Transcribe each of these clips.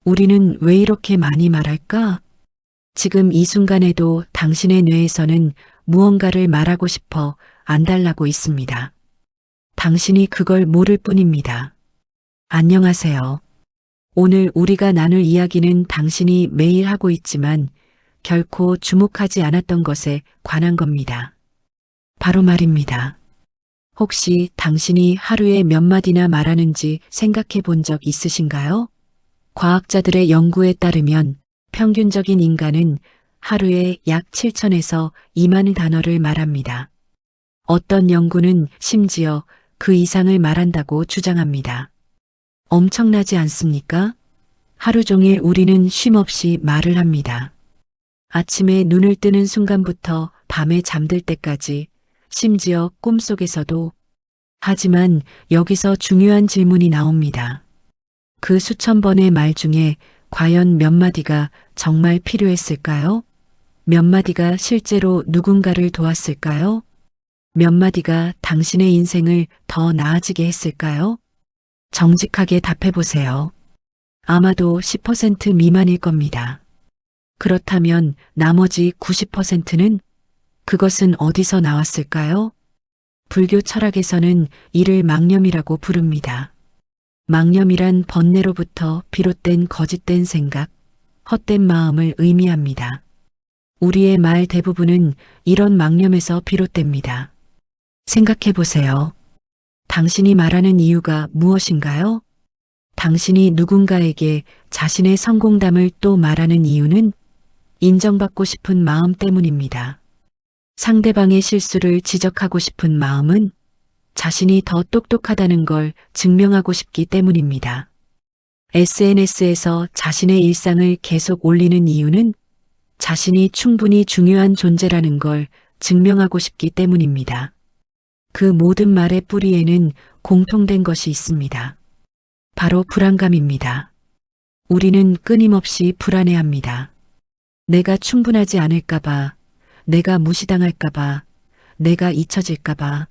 우리는 왜 이렇게 많이 말할까? 지금 이 순간에도 당신의 뇌에서는 무언가를 말하고 싶어 안달나고 있습니다. 당신이 그걸 모를 뿐입니다. 안녕하세요. 오늘 우리가 나눌 이야기는 당신이 매일 하고 있지만 결코 주목하지 않았던 것에 관한 겁니다. 바로 말입니다. 혹시 당신이 하루에 몇 마디나 말하는지 생각해 본 적 있으신가요? 과학자들의 연구에 따르면 평균적인 인간은 하루에 약 7천에서 2만 단어를 말합니다. 어떤 연구는 심지어 그 이상을 말한다고 주장합니다. 엄청나지 않습니까? 하루 종일 우리는 쉼없이 말을 합니다. 아침에 눈을 뜨는 순간부터 밤에 잠들 때까지, 심지어 꿈속에서도. 하지만 여기서 중요한 질문이 나옵니다. 그 수천 번의 말 중에 과연 몇 마디가 정말 필요했을까요? 몇 마디가 실제로 누군가를 도왔을까요? 몇 마디가 당신의 인생을 더 나아지게 했을까요? 정직하게 답해보세요. 아마도 10% 미만일 겁니다. 그렇다면 나머지 90%는? 그것은 어디서 나왔을까요? 불교 철학에서는 이를 망념이라고 부릅니다. 망념이란 번뇌로부터 비롯된 거짓된 생각, 헛된 마음을 의미합니다. 우리의 말 대부분은 이런 망념에서 비롯됩니다. 생각해 보세요. 당신이 말하는 이유가 무엇인가요? 당신이 누군가에게 자신의 성공담을 또 말하는 이유는 인정받고 싶은 마음 때문입니다. 상대방의 실수를 지적하고 싶은 마음은 자신이 더 똑똑하다는 걸 증명하고 싶기 때문입니다. SNS에서 자신의 일상을 계속 올리는 이유는 자신이 충분히 중요한 존재라는 걸 증명하고 싶기 때문입니다. 그 모든 말의 뿌리에는 공통된 것이 있습니다. 바로 불안감입니다. 우리는 끊임없이 불안해합니다. 내가 충분하지 않을까봐, 내가 무시당할까봐, 내가 잊혀질까봐.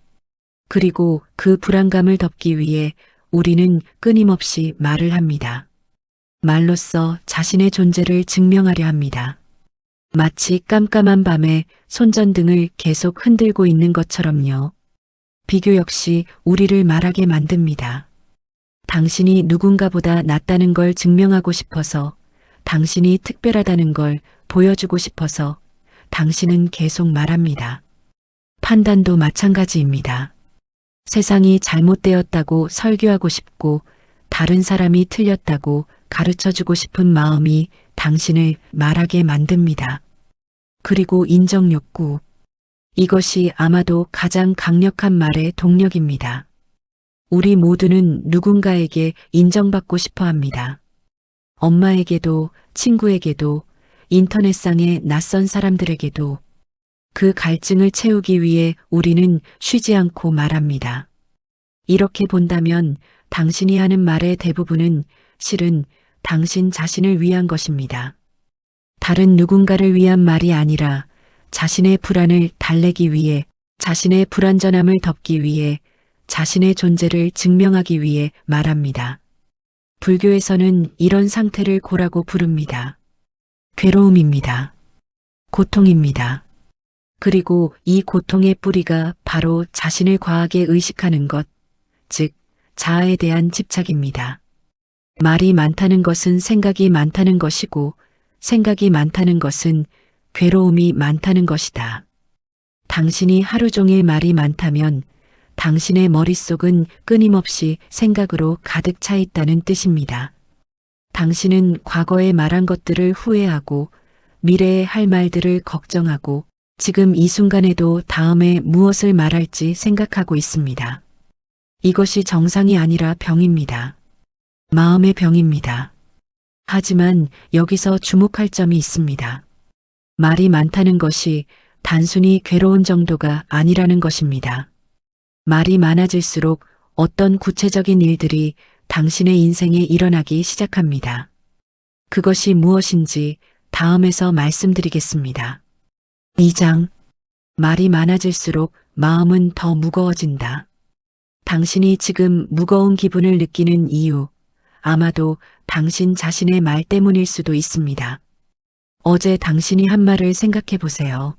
그리고 그 불안감을 덮기 위해 우리는 끊임없이 말을 합니다. 말로써 자신의 존재를 증명하려 합니다. 마치 깜깜한 밤에 손전등을 계속 흔들고 있는 것처럼요. 비교 역시 우리를 말하게 만듭니다. 당신이 누군가보다 낫다는 걸 증명하고 싶어서, 당신이 특별하다는 걸 보여주고 싶어서 당신은 계속 말합니다. 판단도 마찬가지입니다. 세상이 잘못되었다고 설교하고 싶고 다른 사람이 틀렸다고 가르쳐주고 싶은 마음이 당신을 말하게 만듭니다. 그리고 인정 욕구. 이것이 아마도 가장 강력한 말의 동력입니다. 우리 모두는 누군가에게 인정받고 싶어 합니다. 엄마에게도, 친구에게도, 인터넷상의 낯선 사람들에게도. 그 갈증을 채우기 위해 우리는 쉬지 않고 말합니다. 이렇게 본다면 당신이 하는 말의 대부분은 실은 당신 자신을 위한 것입니다. 다른 누군가를 위한 말이 아니라 자신의 불안을 달래기 위해, 자신의 불완전함을 덮기 위해, 자신의 존재를 증명하기 위해 말합니다. 불교에서는 이런 상태를 고라고 부릅니다. 괴로움입니다. 고통입니다. 그리고 이 고통의 뿌리가 바로 자신을 과하게 의식하는 것, 즉 자아에 대한 집착입니다. 말이 많다는 것은 생각이 많다는 것이고 생각이 많다는 것은 괴로움이 많다는 것이다. 당신이 하루 종일 말이 많다면 당신의 머릿속은 끊임없이 생각으로 가득 차 있다는 뜻입니다. 당신은 과거에 말한 것들을 후회하고 미래에 할 말들을 걱정하고 지금 이 순간에도 다음에 무엇을 말할지 생각하고 있습니다. 이것이 정상이 아니라 병입니다. 마음의 병입니다. 하지만 여기서 주목할 점이 있습니다. 말이 많다는 것이 단순히 괴로운 정도가 아니라는 것입니다. 말이 많아질수록 어떤 구체적인 일들이 당신의 인생에 일어나기 시작합니다. 그것이 무엇인지 다음에서 말씀드리겠습니다. 2장. 말이 많아질수록 마음은 더 무거워진다. 당신이 지금 무거운 기분을 느끼는 이유, 아마도 당신 자신의 말 때문일 수도 있습니다. 어제 당신이 한 말을 생각해 보세요.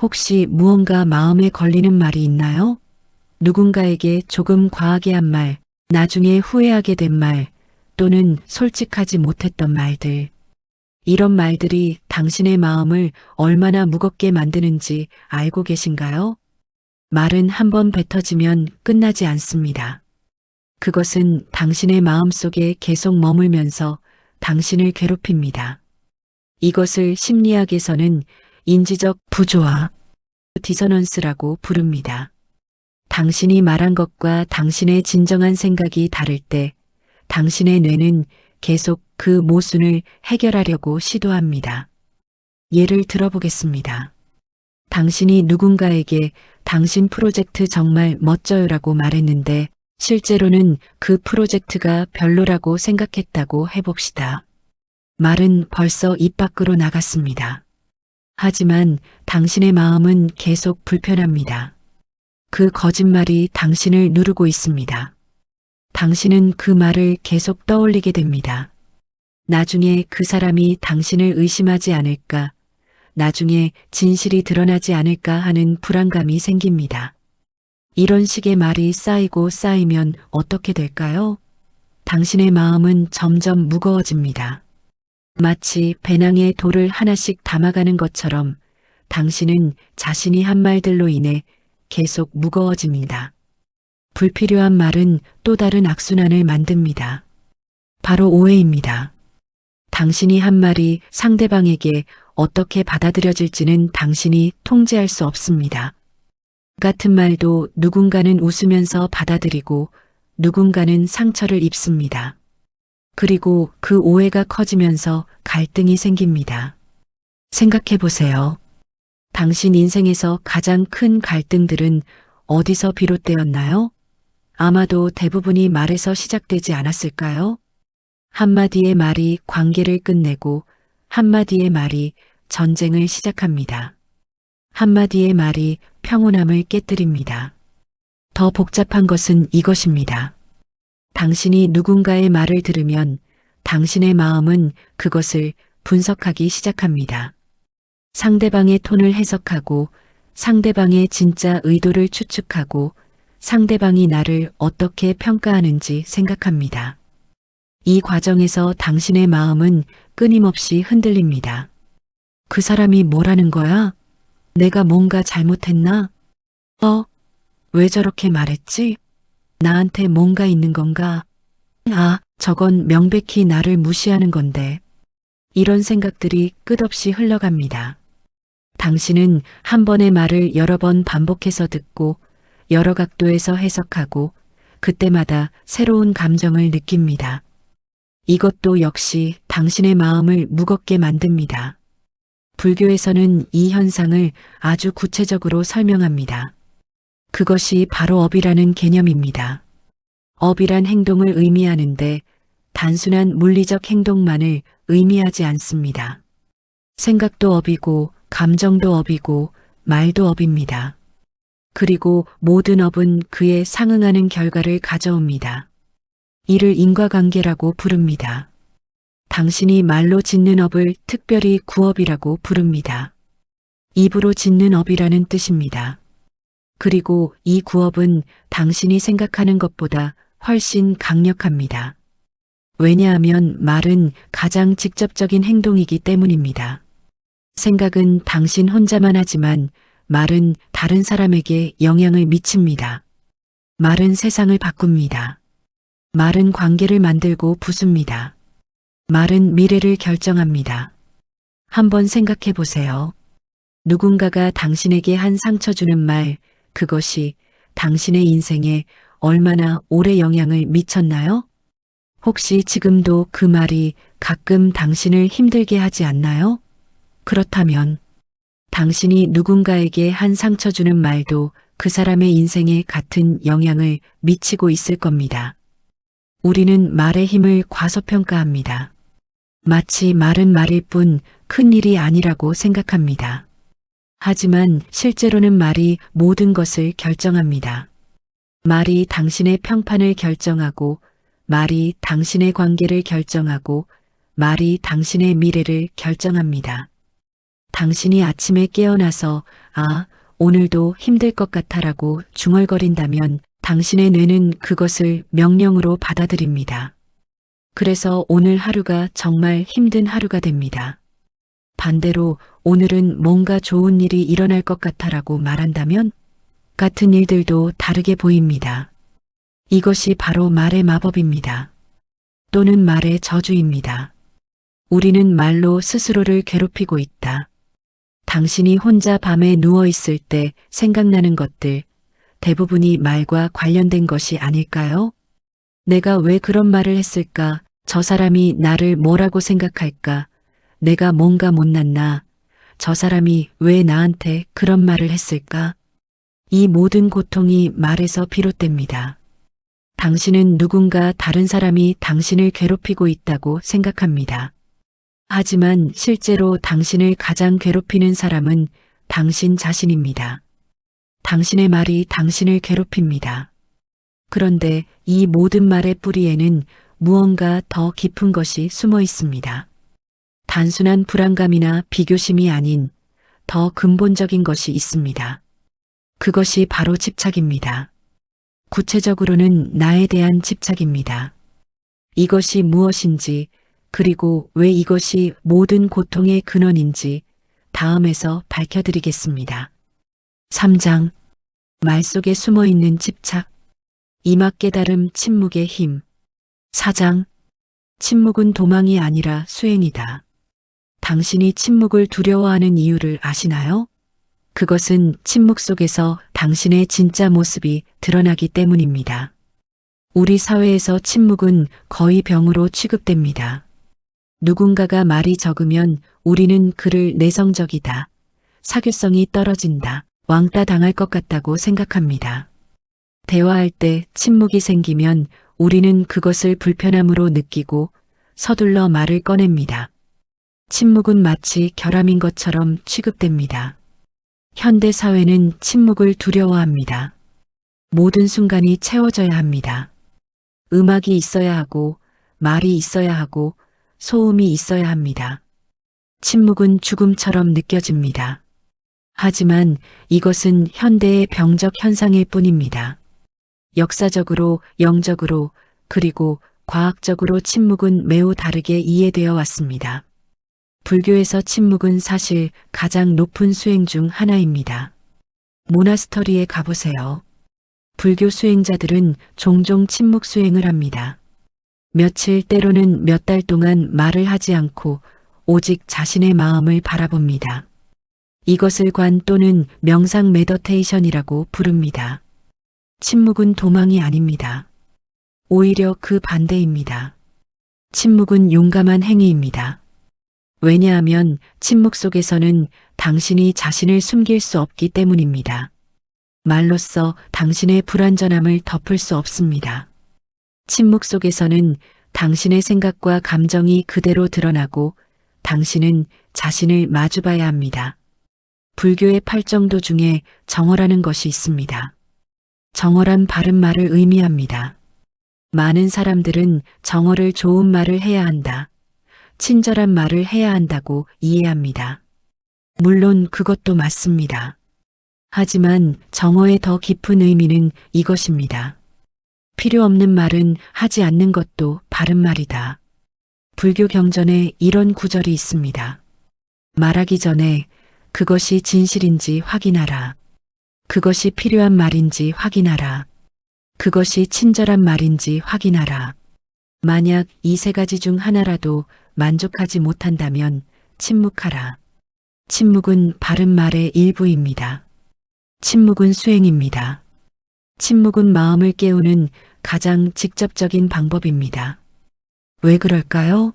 혹시 무언가 마음에 걸리는 말이 있나요? 누군가에게 조금 과하게 한 말, 나중에 후회하게 된 말, 또는 솔직하지 못했던 말들. 이런 말들이 당신의 마음을 얼마나 무겁게 만드는지 알고 계신가요? 말은 한번 뱉어지면 끝나지 않습니다. 그것은 당신의 마음 속에 계속 머물면서 당신을 괴롭힙니다. 이것을 심리학에서는 인지적 부조화, 디서넌스라고 부릅니다. 당신이 말한 것과 당신의 진정한 생각이 다를 때 당신의 뇌는 계속 그 모순을 해결하려고 시도합니다. 예를 들어보겠습니다. 당신이 누군가에게 당신 프로젝트 정말 멋져요라고 말했는데 실제로는 그 프로젝트가 별로라고 생각했다고 해봅시다. 말은 벌써 입 밖으로 나갔습니다. 하지만 당신의 마음은 계속 불편합니다. 그 거짓말이 당신을 누르고 있습니다. 당신은 그 말을 계속 떠올리게 됩니다. 나중에 그 사람이 당신을 의심하지 않을까, 나중에 진실이 드러나지 않을까 하는 불안감이 생깁니다. 이런 식의 말이 쌓이고 쌓이면 어떻게 될까요? 당신의 마음은 점점 무거워집니다. 마치 배낭에 돌을 하나씩 담아가는 것처럼 당신은 자신이 한 말들로 인해 계속 무거워집니다. 불필요한 말은 또 다른 악순환을 만듭니다. 바로 오해입니다. 당신이 한 말이 상대방에게 어떻게 받아들여질지는 당신이 통제할 수 없습니다. 같은 말도 누군가는 웃으면서 받아들이고 누군가는 상처를 입습니다. 그리고 그 오해가 커지면서 갈등이 생깁니다. 생각해 보세요. 당신 인생에서 가장 큰 갈등들은 어디서 비롯되었나요? 아마도 대부분이 말에서 시작되지 않았을까요? 한마디의 말이 관계를 끝내고 한마디의 말이 전쟁을 시작합니다. 한마디의 말이 평온함을 깨뜨립니다. 더 복잡한 것은 이것입니다. 당신이 누군가의 말을 들으면 당신의 마음은 그것을 분석하기 시작합니다. 상대방의 톤을 해석하고 상대방의 진짜 의도를 추측하고 상대방이 나를 어떻게 평가하는지 생각합니다. 이 과정에서 당신의 마음은 끊임없이 흔들립니다. 그 사람이 뭐라는 거야? 내가 뭔가 잘못했나? 왜 저렇게 말했지? 나한테 뭔가 있는 건가? 저건 명백히 나를 무시하는 건데. 이런 생각들이 끝없이 흘러갑니다. 당신은 한 번의 말을 여러 번 반복해서 듣고 여러 각도에서 해석하고 그때마다 새로운 감정을 느낍니다. 이것도 역시 당신의 마음을 무겁게 만듭니다. 불교에서는 이 현상을 아주 구체적으로 설명합니다. 그것이 바로 업이라는 개념입니다. 업이란 행동을 의미하는데 단순한 물리적 행동만을 의미하지 않습니다. 생각도 업이고 감정도 업이고 말도 업입니다. 그리고 모든 업은 그에 상응하는 결과를 가져옵니다. 이를 인과관계라고 부릅니다. 당신이 말로 짓는 업을 특별히 구업이라고 부릅니다. 입으로 짓는 업이라는 뜻입니다. 그리고 이 구업은 당신이 생각하는 것보다 훨씬 강력합니다. 왜냐하면 말은 가장 직접적인 행동이기 때문입니다. 생각은 당신 혼자만 하지만 말은 다른 사람에게 영향을 미칩니다. 말은 세상을 바꿉니다. 말은 관계를 만들고 부숩니다. 말은 미래를 결정합니다. 한번 생각해 보세요. 누군가가 당신에게 한 상처 주는 말, 그것이 당신의 인생에 얼마나 오래 영향을 미쳤나요? 혹시 지금도 그 말이 가끔 당신을 힘들게 하지 않나요? 그렇다면 당신이 누군가에게 한 상처 주는 말도 그 사람의 인생에 같은 영향을 미치고 있을 겁니다. 우리는 말의 힘을 과소평가합니다. 마치 말은 말일 뿐 큰 일이 아니라고 생각합니다. 하지만 실제로는 말이 모든 것을 결정합니다. 말이 당신의 평판을 결정하고 말이 당신의 관계를 결정하고 말이 당신의 미래를 결정합니다. 당신이 아침에 깨어나서 오늘도 힘들 것 같아라고 중얼거린다면 당신의 뇌는 그것을 명령으로 받아들입니다. 그래서 오늘 하루가 정말 힘든 하루가 됩니다. 반대로 오늘은 뭔가 좋은 일이 일어날 것 같아라고 말한다면 같은 일들도 다르게 보입니다. 이것이 바로 말의 마법입니다. 또는 말의 저주입니다. 우리는 말로 스스로를 괴롭히고 있다. 당신이 혼자 밤에 누워 있을 때 생각나는 것들, 대부분이 말과 관련된 것이 아닐까요? 내가 왜 그런 말을 했을까? 저 사람이 나를 뭐라고 생각할까? 내가 뭔가 못났나? 저 사람이 왜 나한테 그런 말을 했을까? 이 모든 고통이 말에서 비롯됩니다. 당신은 누군가 다른 사람이 당신을 괴롭히고 있다고 생각합니다. 하지만 실제로 당신을 가장 괴롭히는 사람은 당신 자신입니다. 당신의 말이 당신을 괴롭힙니다. 그런데 이 모든 말의 뿌리에는 무언가 더 깊은 것이 숨어 있습니다. 단순한 불안감이나 비교심이 아닌 더 근본적인 것이 있습니다. 그것이 바로 집착입니다. 구체적으로는 나에 대한 집착입니다. 이것이 무엇인지, 그리고 왜 이것이 모든 고통의 근원인지 다음에서 밝혀드리겠습니다. 3장. 말 속에 숨어 있는 집착. 이막 깨달음 침묵의 힘. 4장. 침묵은 도망이 아니라 수행이다. 당신이 침묵을 두려워하는 이유를 아시나요? 그것은 침묵 속에서 당신의 진짜 모습이 드러나기 때문입니다. 우리 사회에서 침묵은 거의 병으로 취급됩니다. 누군가가 말이 적으면 우리는 그를 내성적이다, 사교성이 떨어진다, 왕따 당할 것 같다고 생각합니다. 대화할 때 침묵이 생기면 우리는 그것을 불편함으로 느끼고 서둘러 말을 꺼냅니다. 침묵은 마치 결함인 것처럼 취급됩니다. 현대 사회는 침묵을 두려워합니다. 모든 순간이 채워져야 합니다. 음악이 있어야 하고, 말이 있어야 하고, 소음이 있어야 합니다. 침묵은 죽음처럼 느껴집니다. 하지만 이것은 현대의 병적 현상일 뿐입니다. 역사적으로, 영적으로, 그리고 과학적으로 침묵은 매우 다르게 이해되어 왔습니다. 불교에서 침묵은 사실 가장 높은 수행 중 하나입니다. 모나스터리에 가보세요. 불교 수행자들은 종종 침묵 수행을 합니다. 며칠 때로는 몇 달 동안 말을 하지 않고 오직 자신의 마음을 바라봅니다. 이것을 관 또는 명상 메디테이션이라고 부릅니다. 침묵은 도망이 아닙니다. 오히려 그 반대입니다. 침묵은 용감한 행위입니다. 왜냐하면 침묵 속에서는 당신이 자신을 숨길 수 없기 때문입니다. 말로써 당신의 불완전함을 덮을 수 없습니다. 침묵 속에서는 당신의 생각과 감정이 그대로 드러나고 당신은 자신을 마주봐야 합니다. 불교의 8정도 중에 정어라는 것이 있습니다. 정어란 바른 말을 의미합니다. 많은 사람들은 정어를 좋은 말을 해야 한다, 친절한 말을 해야 한다고 이해합니다. 물론 그것도 맞습니다. 하지만 정어의 더 깊은 의미는 이것입니다. 필요 없는 말은 하지 않는 것도 바른 말이다. 불교 경전에 이런 구절이 있습니다. 말하기 전에 그것이 진실인지 확인하라. 그것이 필요한 말인지 확인하라. 그것이 친절한 말인지 확인하라. 만약 이 세 가지 중 하나라도 만족하지 못한다면 침묵하라. 침묵은 바른 말의 일부입니다. 침묵은 수행입니다. 침묵은 마음을 깨우는 가장 직접적인 방법입니다. 왜 그럴까요?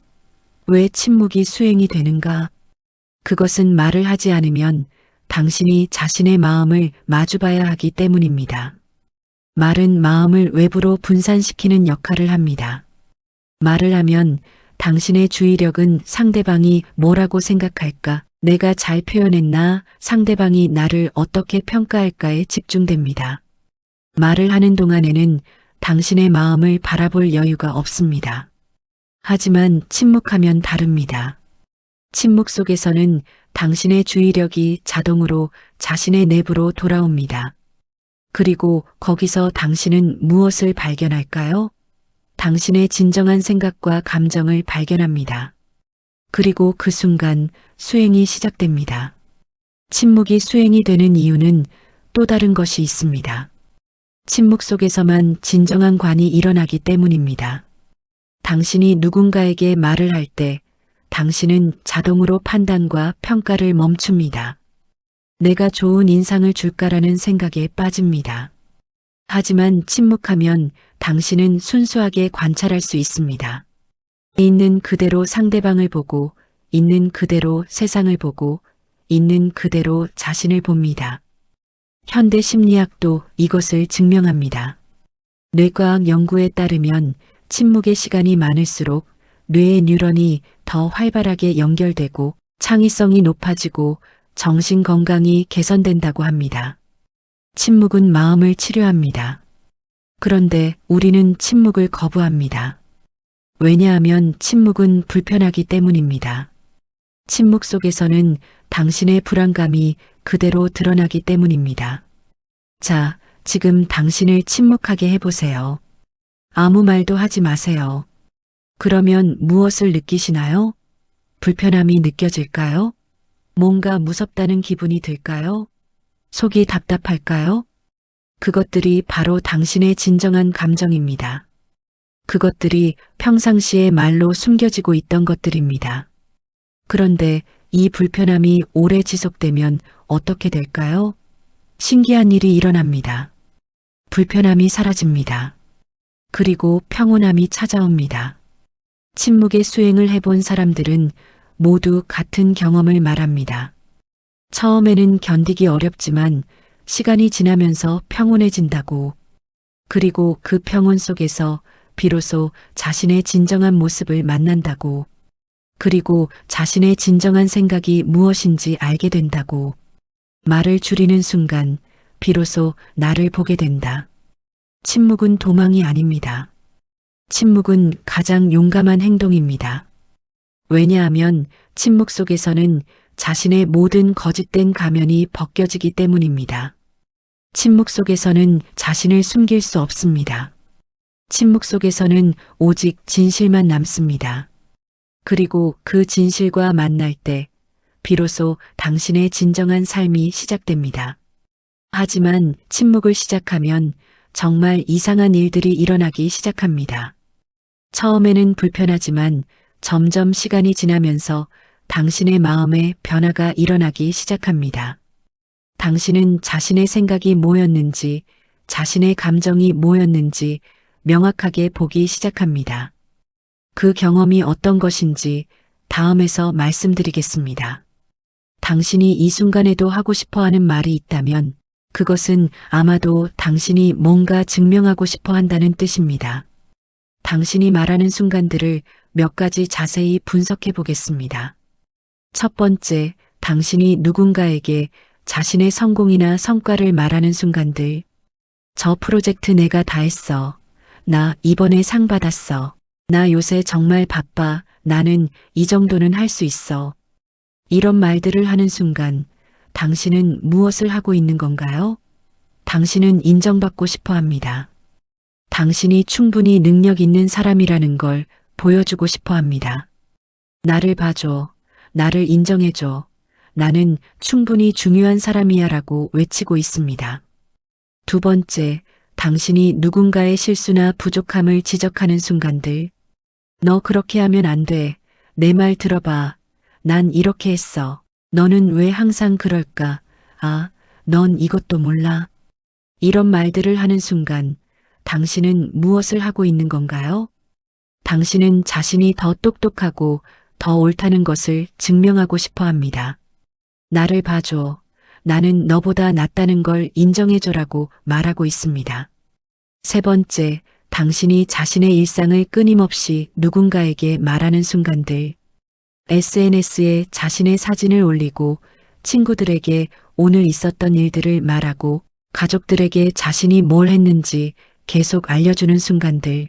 왜 침묵이 수행이 되는가? 그것은 말을 하지 않으면 당신이 자신의 마음을 마주봐야 하기 때문입니다. 말은 마음을 외부로 분산시키는 역할을 합니다. 말을 하면 당신의 주의력은 상대방이 뭐라고 생각할까, 내가 잘 표현했나, 상대방이 나를 어떻게 평가할까에 집중됩니다. 말을 하는 동안에는 당신의 마음을 바라볼 여유가 없습니다. 하지만 침묵하면 다릅니다. 침묵 속에서는 당신의 주의력이 자동으로 자신의 내부로 돌아옵니다. 그리고 거기서 당신은 무엇을 발견할까요? 당신의 진정한 생각과 감정을 발견합니다. 그리고 그 순간 수행이 시작됩니다. 침묵이 수행이 되는 이유는 또 다른 것이 있습니다. 침묵 속에서만 진정한 관이 일어나기 때문입니다. 당신이 누군가에게 말을 할 때 당신은 자동으로 판단과 평가를 멈춥니다. 내가 좋은 인상을 줄까라는 생각에 빠집니다. 하지만 침묵하면 당신은 순수하게 관찰할 수 있습니다. 있는 그대로 상대방을 보고, 있는 그대로 세상을 보고, 있는 그대로 자신을 봅니다. 현대 심리학도 이것을 증명합니다. 뇌과학 연구에 따르면 침묵의 시간이 많을수록 뇌의 뉴런이 더 활발하게 연결되고 창의성이 높아지고 정신 건강이 개선된다고 합니다. 침묵은 마음을 치료합니다. 그런데 우리는 침묵을 거부합니다. 왜냐하면 침묵은 불편하기 때문입니다. 침묵 속에서는 당신의 불안감이 그대로 드러나기 때문입니다. 자, 지금 당신을 침묵하게 해보세요. 아무 말도 하지 마세요. 그러면 무엇을 느끼시나요? 불편함이 느껴질까요? 뭔가 무섭다는 기분이 들까요? 속이 답답할까요? 그것들이 바로 당신의 진정한 감정입니다. 그것들이 평상시에 말로 숨겨지고 있던 것들입니다. 그런데 이 불편함이 오래 지속되면 어떻게 될까요? 신기한 일이 일어납니다. 불편함이 사라집니다. 그리고 평온함이 찾아옵니다. 침묵의 수행을 해본 사람들은 모두 같은 경험을 말합니다. 처음에는 견디기 어렵지만 시간이 지나면서 평온해진다고. 그리고 그 평온 속에서 비로소 자신의 진정한 모습을 만난다고. 그리고 자신의 진정한 생각이 무엇인지 알게 된다고. 말을 줄이는 순간 비로소 나를 보게 된다. 침묵은 도망이 아닙니다. 침묵은 가장 용감한 행동입니다. 왜냐하면 침묵 속에서는 자신의 모든 거짓된 가면이 벗겨지기 때문입니다. 침묵 속에서는 자신을 숨길 수 없습니다. 침묵 속에서는 오직 진실만 남습니다. 그리고 그 진실과 만날 때 비로소 당신의 진정한 삶이 시작됩니다. 하지만 침묵을 시작하면 정말 이상한 일들이 일어나기 시작합니다. 처음에는 불편하지만 점점 시간이 지나면서 당신의 마음에 변화가 일어나기 시작합니다. 당신은 자신의 생각이 뭐였는지, 자신의 감정이 뭐였는지 명확하게 보기 시작합니다. 그 경험이 어떤 것인지 다음에서 말씀드리겠습니다. 당신이 이 순간에도 하고 싶어 하는 말이 있다면 그것은 아마도 당신이 뭔가 증명하고 싶어 한다는 뜻입니다. 당신이 말하는 순간들을 몇 가지 자세히 분석해 보겠습니다. 첫 번째, 당신이 누군가에게 자신의 성공이나 성과를 말하는 순간들. 저 프로젝트 내가 다 했어. 나 이번에 상 받았어. 나 요새 정말 바빠. 나는 이 정도는 할 수 있어. 이런 말들을 하는 순간 당신은 무엇을 하고 있는 건가요? 당신은 인정받고 싶어 합니다. 당신이 충분히 능력 있는 사람이라는 걸 보여주고 싶어 합니다. 나를 봐줘. 나를 인정해줘. 나는 충분히 중요한 사람이야 라고 외치고 있습니다. 두 번째, 당신이 누군가의 실수나 부족함을 지적하는 순간들. 너 그렇게 하면 안 돼. 내 말 들어봐. 난 이렇게 했어. 너는 왜 항상 그럴까? 아, 넌 이것도 몰라. 이런 말들을 하는 순간 당신은 무엇을 하고 있는 건가요? 당신은 자신이 더 똑똑하고 더 옳다는 것을 증명하고 싶어 합니다. 나를 봐줘. 나는 너보다 낫다는 걸 인정해줘라고 말하고 있습니다. 세 번째, 당신이 자신의 일상을 끊임없이 누군가에게 말하는 순간들. SNS에 자신의 사진을 올리고 친구들에게 오늘 있었던 일들을 말하고 가족들에게 자신이 뭘 했는지 계속 알려주는 순간들.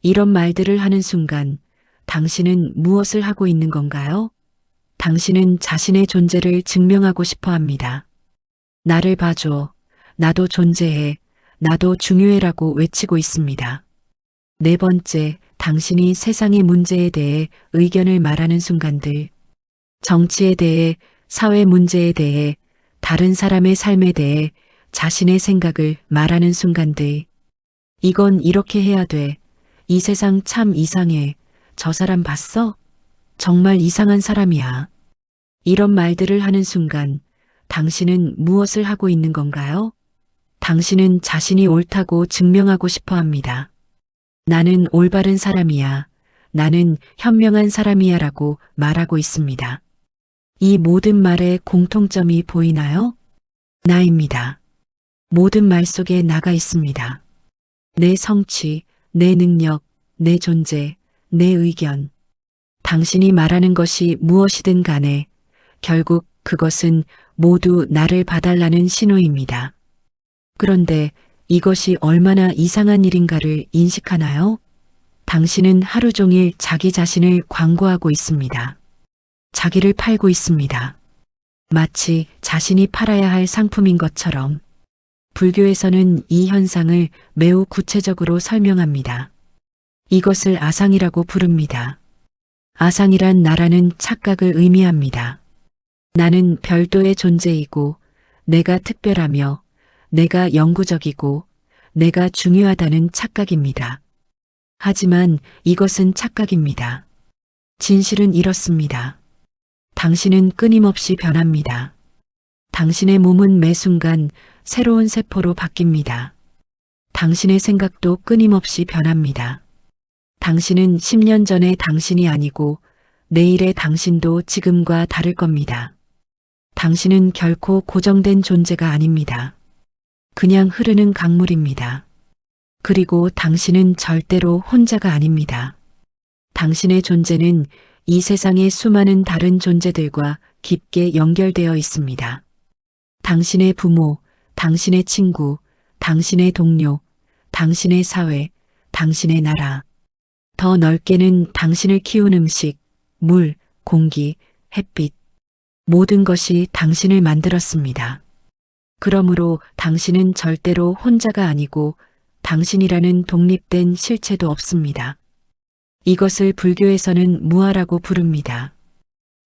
이런 말들을 하는 순간 당신은 무엇을 하고 있는 건가요? 당신은 자신의 존재를 증명하고 싶어 합니다. 나를 봐줘. 나도 존재해. 나도 중요해라고 외치고 있습니다. 네 번째, 당신이 세상의 문제에 대해 의견을 말하는 순간들. 정치에 대해, 사회 문제에 대해, 다른 사람의 삶에 대해 자신의 생각을 말하는 순간들. 이건 이렇게 해야 돼. 이 세상 참 이상해. 저 사람 봤어? 정말 이상한 사람이야. 이런 말들을 하는 순간 당신은 무엇을 하고 있는 건가요? 당신은 자신이 옳다고 증명하고 싶어 합니다. 나는 올바른 사람이야. 나는 현명한 사람이야 라고 말하고 있습니다. 이 모든 말에 공통점이 보이나요? 나입니다. 모든 말 속에 나가 있습니다. 내 성취, 내 능력, 내 존재, 내 의견. 당신이 말하는 것이 무엇이든 간에 결국 그것은 모두 나를 봐달라는 신호입니다. 그런데 이것이 얼마나 이상한 일인가를 인식하나요? 당신은 하루 종일 자기 자신을 광고하고 있습니다. 자기를 팔고 있습니다. 마치 자신이 팔아야 할 상품인 것처럼. 불교에서는 이 현상을 매우 구체적으로 설명합니다. 이것을 아상이라고 부릅니다. 아상이란 나라는 착각을 의미합니다. 나는 별도의 존재이고 내가 특별하며 내가 영구적이고 내가 중요하다는 착각입니다. 하지만 이것은 착각입니다. 진실은 이렇습니다. 당신은 끊임없이 변합니다. 당신의 몸은 매 순간 새로운 세포로 바뀝니다. 당신의 생각도 끊임없이 변합니다. 당신은 10년 전의 당신이 아니고 내일의 당신도 지금과 다를 겁니다. 당신은 결코 고정된 존재가 아닙니다. 그냥 흐르는 강물입니다. 그리고 당신은 절대로 혼자가 아닙니다. 당신의 존재는 이 세상의 수많은 다른 존재들과 깊게 연결되어 있습니다. 당신의 부모, 당신의 친구, 당신의 동료, 당신의 사회, 당신의 나라. 더 넓게는 당신을 키운 음식, 물, 공기, 햇빛. 모든 것이 당신을 만들었습니다. 그러므로 당신은 절대로 혼자가 아니고 당신이라는 독립된 실체도 없습니다. 이것을 불교에서는 무아라고 부릅니다.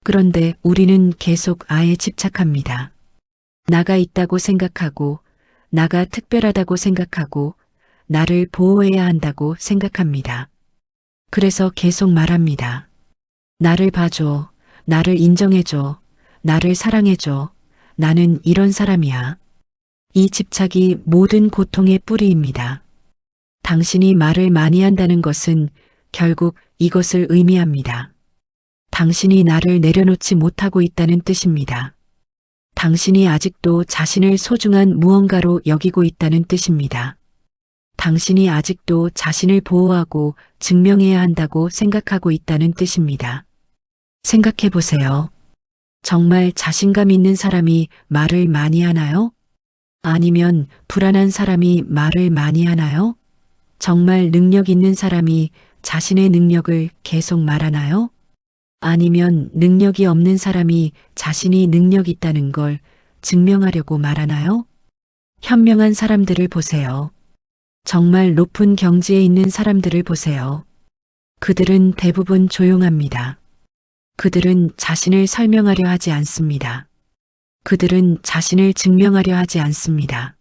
그런데 우리는 계속 아에 집착합니다. 나가 있다고 생각하고, 나가 특별하다고 생각하고, 나를 보호해야 한다고 생각합니다. 그래서 계속 말합니다. 나를 봐줘, 나를 인정해줘, 나를 사랑해줘, 나는 이런 사람이야. 이 집착이 모든 고통의 뿌리입니다. 당신이 말을 많이 한다는 것은 결국 이것을 의미합니다. 당신이 나를 내려놓지 못하고 있다는 뜻입니다. 당신이 아직도 자신을 소중한 무언가로 여기고 있다는 뜻입니다. 당신이 아직도 자신을 보호하고 증명해야 한다고 생각하고 있다는 뜻입니다. 생각해 보세요. 정말 자신감 있는 사람이 말을 많이 하나요? 아니면 불안한 사람이 말을 많이 하나요? 정말 능력 있는 사람이 자신의 능력을 계속 말하나요? 아니면 능력이 없는 사람이 자신이 능력 있다는 걸 증명하려고 말하나요? 현명한 사람들을 보세요. 정말 높은 경지에 있는 사람들을 보세요. 그들은 대부분 조용합니다. 그들은 자신을 설명하려 하지 않습니다. 그들은 자신을 증명하려 하지 않습니다.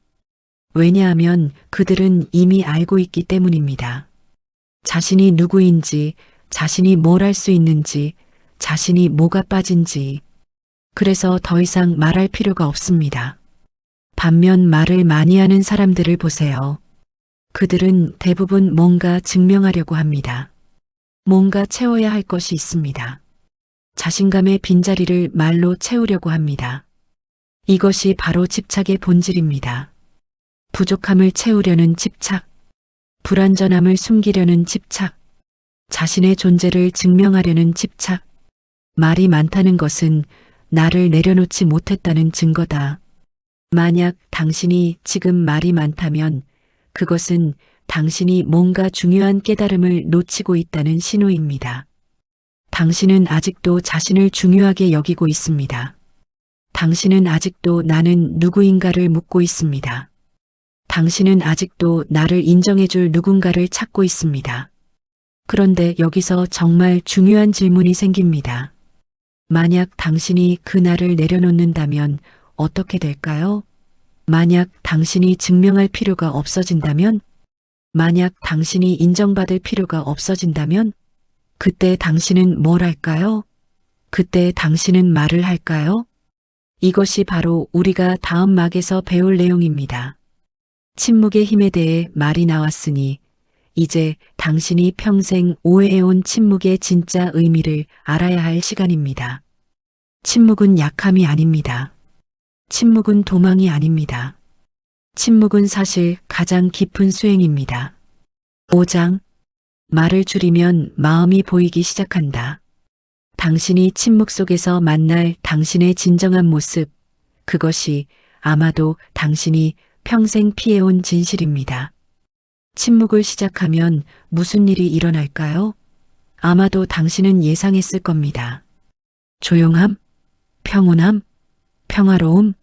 왜냐하면 그들은 이미 알고 있기 때문입니다. 자신이 누구인지, 자신이 뭘 할 수 있는지, 자신이 뭐가 빠진지. 그래서 더 이상 말할 필요가 없습니다. 반면 말을 많이 하는 사람들을 보세요. 그들은 대부분 뭔가 증명하려고 합니다. 뭔가 채워야 할 것이 있습니다. 자신감의 빈자리를 말로 채우려고 합니다. 이것이 바로 집착의 본질입니다. 부족함을 채우려는 집착, 불완전함을 숨기려는 집착, 자신의 존재를 증명하려는 집착. 말이 많다는 것은 나를 내려놓지 못했다는 증거다. 만약 당신이 지금 말이 많다면 그것은 당신이 뭔가 중요한 깨달음을 놓치고 있다는 신호입니다. 당신은 아직도 자신을 중요하게 여기고 있습니다. 당신은 아직도 나는 누구인가를 묻고 있습니다. 당신은 아직도 나를 인정해줄 누군가를 찾고 있습니다. 그런데 여기서 정말 중요한 질문이 생깁니다. 만약 당신이 그 나를 내려놓는다면 어떻게 될까요? 만약 당신이 증명할 필요가 없어진다면? 만약 당신이 인정받을 필요가 없어진다면? 그때 당신은 뭘 할까요? 그때 당신은 말을 할까요? 이것이 바로 우리가 다음 막에서 배울 내용입니다. 침묵의 힘에 대해 말이 나왔으니 이제 당신이 평생 오해해온 침묵의 진짜 의미를 알아야 할 시간입니다. 침묵은 약함이 아닙니다. 침묵은 도망이 아닙니다. 침묵은 사실 가장 깊은 수행입니다. 5장. 말을 줄이면 마음이 보이기 시작한다. 당신이 침묵 속에서 만날 당신의 진정한 모습, 그것이 아마도 당신이 평생 피해온 진실입니다. 침묵을 시작하면 무슨 일이 일어날까요? 아마도 당신은 예상했을 겁니다. 조용함, 평온함, 평화로움,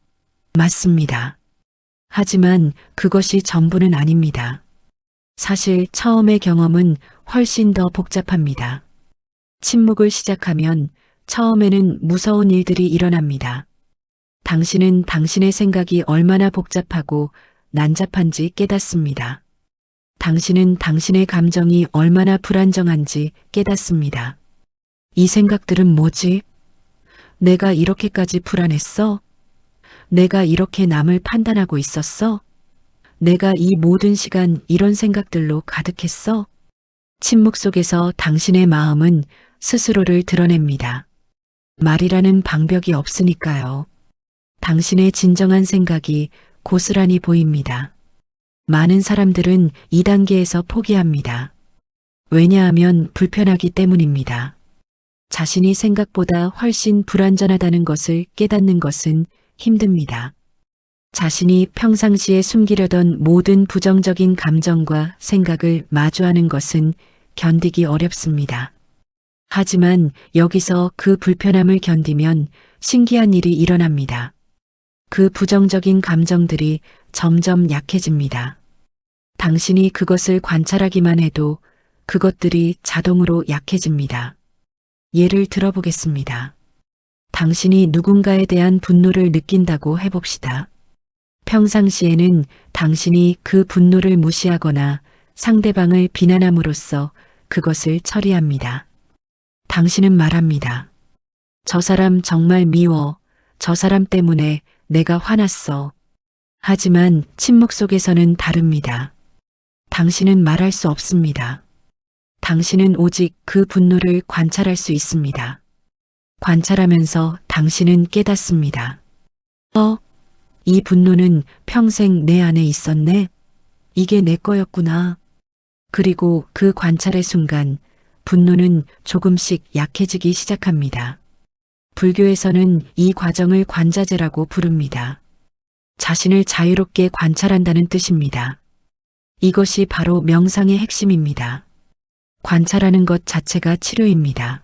맞습니다. 하지만 그것이 전부는 아닙니다. 사실 처음의 경험은 훨씬 더 복잡합니다. 침묵을 시작하면 처음에는 무서운 일들이 일어납니다. 당신은 당신의 생각이 얼마나 복잡하고 난잡한지 깨닫습니다. 당신은 당신의 감정이 얼마나 불안정한지 깨닫습니다. 이 생각들은 뭐지? 내가 이렇게까지 불안했어? 내가 이렇게 남을 판단하고 있었어? 내가 이 모든 시간 이런 생각들로 가득했어? 침묵 속에서 당신의 마음은 스스로를 드러냅니다. 말이라는 방벽이 없으니까요. 당신의 진정한 생각이 고스란히 보입니다. 많은 사람들은 이 단계에서 포기합니다. 왜냐하면 불편하기 때문입니다. 자신이 생각보다 훨씬 불완전하다는 것을 깨닫는 것은 힘듭니다. 자신이 평상시에 숨기려던 모든 부정적인 감정과 생각을 마주하는 것은 견디기 어렵습니다. 하지만 여기서 그 불편함을 견디면 신기한 일이 일어납니다. 그 부정적인 감정들이 점점 약해집니다. 당신이 그것을 관찰하기만 해도 그것들이 자동으로 약해집니다. 예를 들어보겠습니다. 당신이 누군가에 대한 분노를 느낀다고 해봅시다. 평상시에는 당신이 그 분노를 무시하거나 상대방을 비난함으로써 그것을 처리합니다. 당신은 말합니다. 저 사람 정말 미워. 저 사람 때문에 내가 화났어. 하지만 침묵 속에서는 다릅니다. 당신은 말할 수 없습니다. 당신은 오직 그 분노를 관찰할 수 있습니다. 관찰하면서 당신은 깨닫습니다. 이 분노는 평생 내 안에 있었네. 이게 내 거였구나. 그리고 그 관찰의 순간 분노는 조금씩 약해지기 시작합니다. 불교에서는 이 과정을 관자재라고 부릅니다. 자신을 자유롭게 관찰한다는 뜻입니다. 이것이 바로 명상의 핵심입니다. 관찰하는 것 자체가 치료입니다.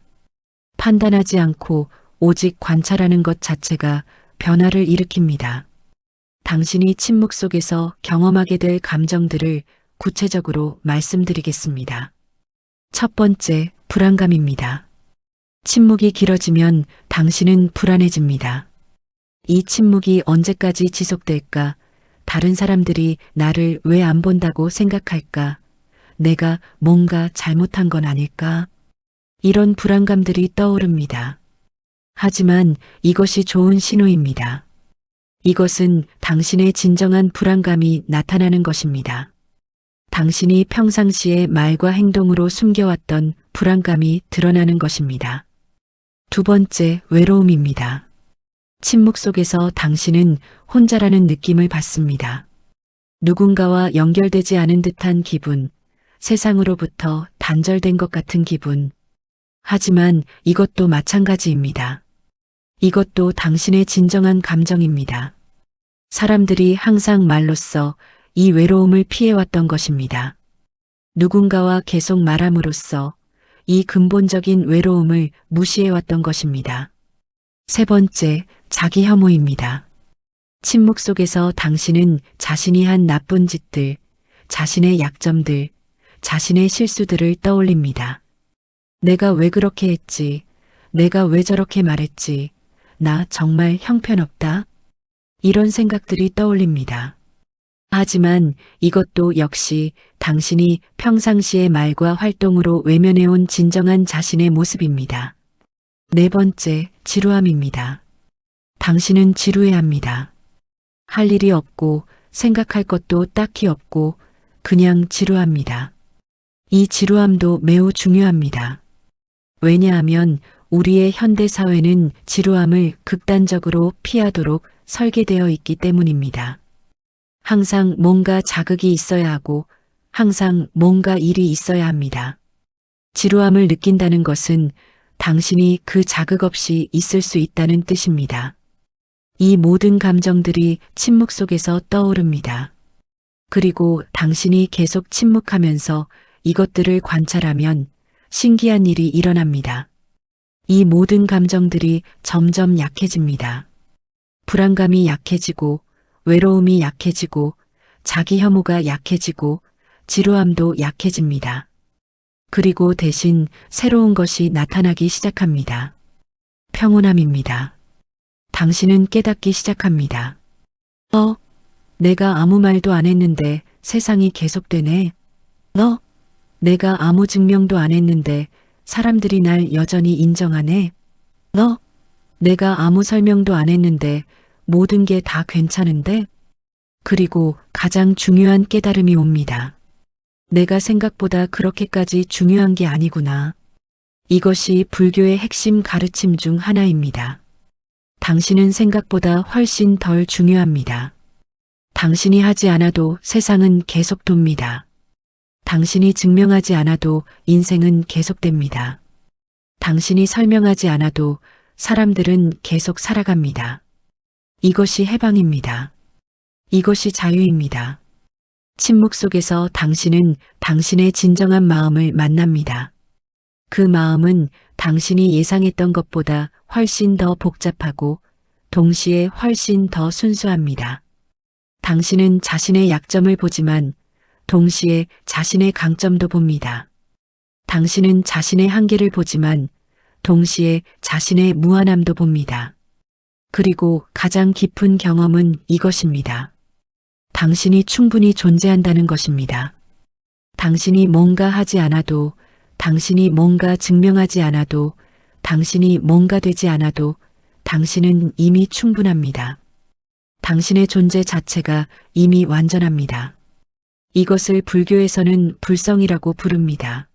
판단하지 않고 오직 관찰하는 것 자체가 변화를 일으킵니다. 당신이 침묵 속에서 경험하게 될 감정들을 구체적으로 말씀드리겠습니다. 첫 번째, 불안감입니다. 침묵이 길어지면 당신은 불안해집니다. 이 침묵이 언제까지 지속될까? 다른 사람들이 나를 왜 안 본다고 생각할까? 내가 뭔가 잘못한 건 아닐까? 이런 불안감들이 떠오릅니다. 하지만 이것이 좋은 신호입니다. 이것은 당신의 진정한 불안감이 나타나는 것입니다. 당신이 평상시에 말과 행동으로 숨겨왔던 불안감이 드러나는 것입니다. 두 번째, 외로움입니다. 침묵 속에서 당신은 혼자라는 느낌을 받습니다. 누군가와 연결되지 않은 듯한 기분, 세상으로부터 단절된 것 같은 기분. 하지만 이것도 마찬가지입니다. 이것도 당신의 진정한 감정입니다. 사람들이 항상 말로써 이 외로움을 피해왔던 것입니다. 누군가와 계속 말함으로써 이 근본적인 외로움을 무시해왔던 것입니다. 세 번째, 자기 혐오입니다. 침묵 속에서 당신은 자신이 한 나쁜 짓들, 자신의 약점들, 자신의 실수들을 떠올립니다. 내가 왜 그렇게 했지? 내가 왜 저렇게 말했지? 나 정말 형편없다? 이런 생각들이 떠올립니다. 하지만 이것도 역시 당신이 평상시의 말과 활동으로 외면해온 진정한 자신의 모습입니다. 네 번째, 지루함입니다. 당신은 지루해합니다. 할 일이 없고 생각할 것도 딱히 없고 그냥 지루합니다. 이 지루함도 매우 중요합니다. 왜냐하면 우리의 현대 사회는 지루함을 극단적으로 피하도록 설계되어 있기 때문입니다. 항상 뭔가 자극이 있어야 하고 항상 뭔가 일이 있어야 합니다. 지루함을 느낀다는 것은 당신이 그 자극 없이 있을 수 있다는 뜻입니다. 이 모든 감정들이 침묵 속에서 떠오릅니다. 그리고 당신이 계속 침묵하면서 이것들을 관찰하면 신기한 일이 일어납니다. 이 모든 감정들이 점점 약해집니다. 불안감이 약해지고 외로움이 약해지고 자기 혐오가 약해지고 지루함도 약해집니다. 그리고 대신 새로운 것이 나타나기 시작합니다. 평온함입니다. 당신은 깨닫기 시작합니다. 내가 아무 말도 안 했는데 세상이 계속되네. 내가 아무 증명도 안 했는데 사람들이 날 여전히 인정하네. 내가 아무 설명도 안 했는데 모든 게 다 괜찮은데? 그리고 가장 중요한 깨달음이 옵니다. 내가 생각보다 그렇게까지 중요한 게 아니구나. 이것이 불교의 핵심 가르침 중 하나입니다. 당신은 생각보다 훨씬 덜 중요합니다. 당신이 하지 않아도 세상은 계속 돕니다. 당신이 증명하지 않아도 인생은 계속됩니다. 당신이 설명하지 않아도 사람들은 계속 살아갑니다. 이것이 해방입니다. 이것이 자유입니다. 침묵 속에서 당신은 당신의 진정한 마음을 만납니다. 그 마음은 당신이 예상했던 것보다 훨씬 더 복잡하고 동시에 훨씬 더 순수합니다. 당신은 자신의 약점을 보지만 동시에 자신의 강점도 봅니다. 당신은 자신의 한계를 보지만 동시에 자신의 무한함도 봅니다. 그리고 가장 깊은 경험은 이것입니다. 당신이 충분히 존재한다는 것입니다. 당신이 뭔가 하지 않아도, 당신이 뭔가 증명하지 않아도, 당신이 뭔가 되지 않아도 당신은 이미 충분합니다. 당신의 존재 자체가 이미 완전합니다. 이것을 불교에서는 불성이라고 부릅니다.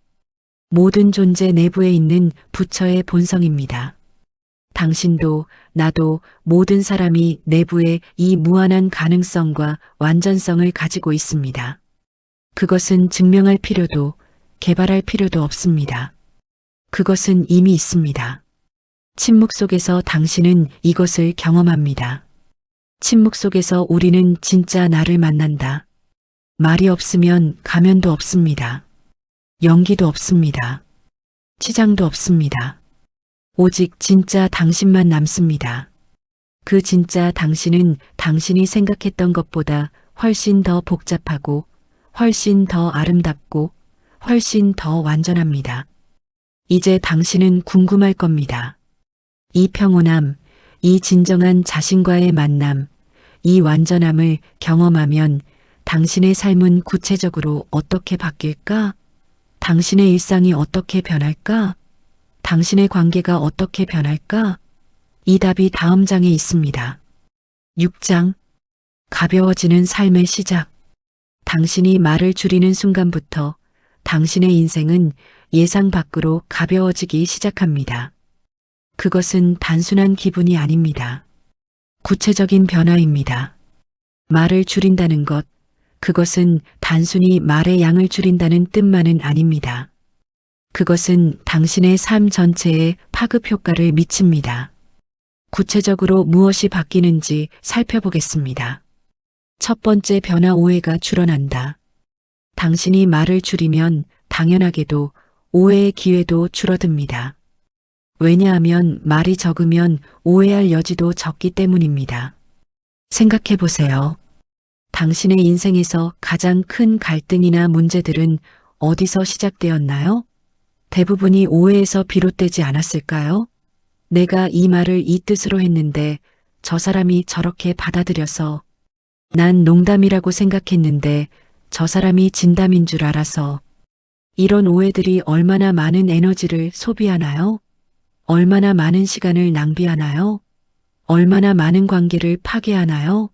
모든 존재 내부에 있는 부처의 본성입니다. 당신도 나도 모든 사람이 내부에 이 무한한 가능성과 완전성을 가지고 있습니다. 그것은 증명할 필요도 개발할 필요도 없습니다. 그것은 이미 있습니다. 침묵 속에서 당신은 이것을 경험합니다. 침묵 속에서 우리는 진짜 나를 만난다. 말이 없으면 가면도 없습니다. 연기도 없습니다. 치장도 없습니다. 오직 진짜 당신만 남습니다. 그 진짜 당신은 당신이 생각했던 것보다 훨씬 더 복잡하고 훨씬 더 아름답고 훨씬 더 완전합니다. 이제 당신은 궁금할 겁니다. 이 평온함, 이 진정한 자신과의 만남, 이 완전함을 경험하면 당신의 삶은 구체적으로 어떻게 바뀔까? 당신의 일상이 어떻게 변할까? 당신의 관계가 어떻게 변할까? 이 답이 다음 장에 있습니다. 6장. 가벼워지는 삶의 시작. 당신이 말을 줄이는 순간부터 당신의 인생은 예상 밖으로 가벼워지기 시작합니다. 그것은 단순한 기분이 아닙니다. 구체적인 변화입니다. 말을 줄인다는 것, 그것은 단순히 말의 양을 줄인다는 뜻만은 아닙니다. 그것은 당신의 삶 전체에 파급 효과를 미칩니다. 구체적으로 무엇이 바뀌는지 살펴보겠습니다. 첫 번째 변화, 오해가 줄어난다. 당신이 말을 줄이면 당연하게도 오해의 기회도 줄어듭니다. 왜냐하면 말이 적으면 오해할 여지도 적기 때문입니다. 생각해 보세요. 당신의 인생에서 가장 큰 갈등이나 문제들은 어디서 시작되었나요? 대부분이 오해에서 비롯되지 않았을까요? 내가 이 말을 이 뜻으로 했는데 저 사람이 저렇게 받아들여서, 난 농담이라고 생각했는데 저 사람이 진담인 줄 알아서. 이런 오해들이 얼마나 많은 에너지를 소비하나요? 얼마나 많은 시간을 낭비하나요? 얼마나 많은 관계를 파괴하나요?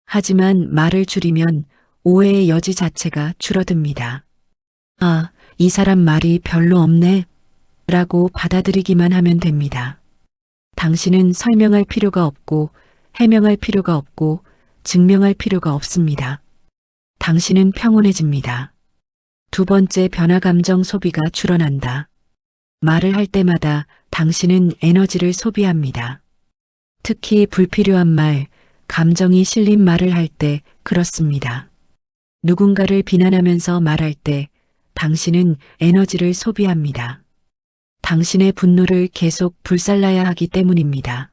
하지만 말을 줄이면 오해의 여지 자체가 줄어듭니다. 아, 이 사람 말이 별로 없네 라고 받아들이기만 하면 됩니다. 당신은 설명할 필요가 없고 해명할 필요가 없고 증명할 필요가 없습니다. 당신은 평온해집니다. 두 번째, 변화 감정 소비가 줄어난다. 말을 할 때마다 당신은 에너지를 소비합니다. 특히 불필요한 말, 감정이 실린 말을 할 때 그렇습니다. 누군가를 비난하면서 말할 때 당신은 에너지를 소비합니다. 당신의 분노를 계속 불살라야 하기 때문입니다.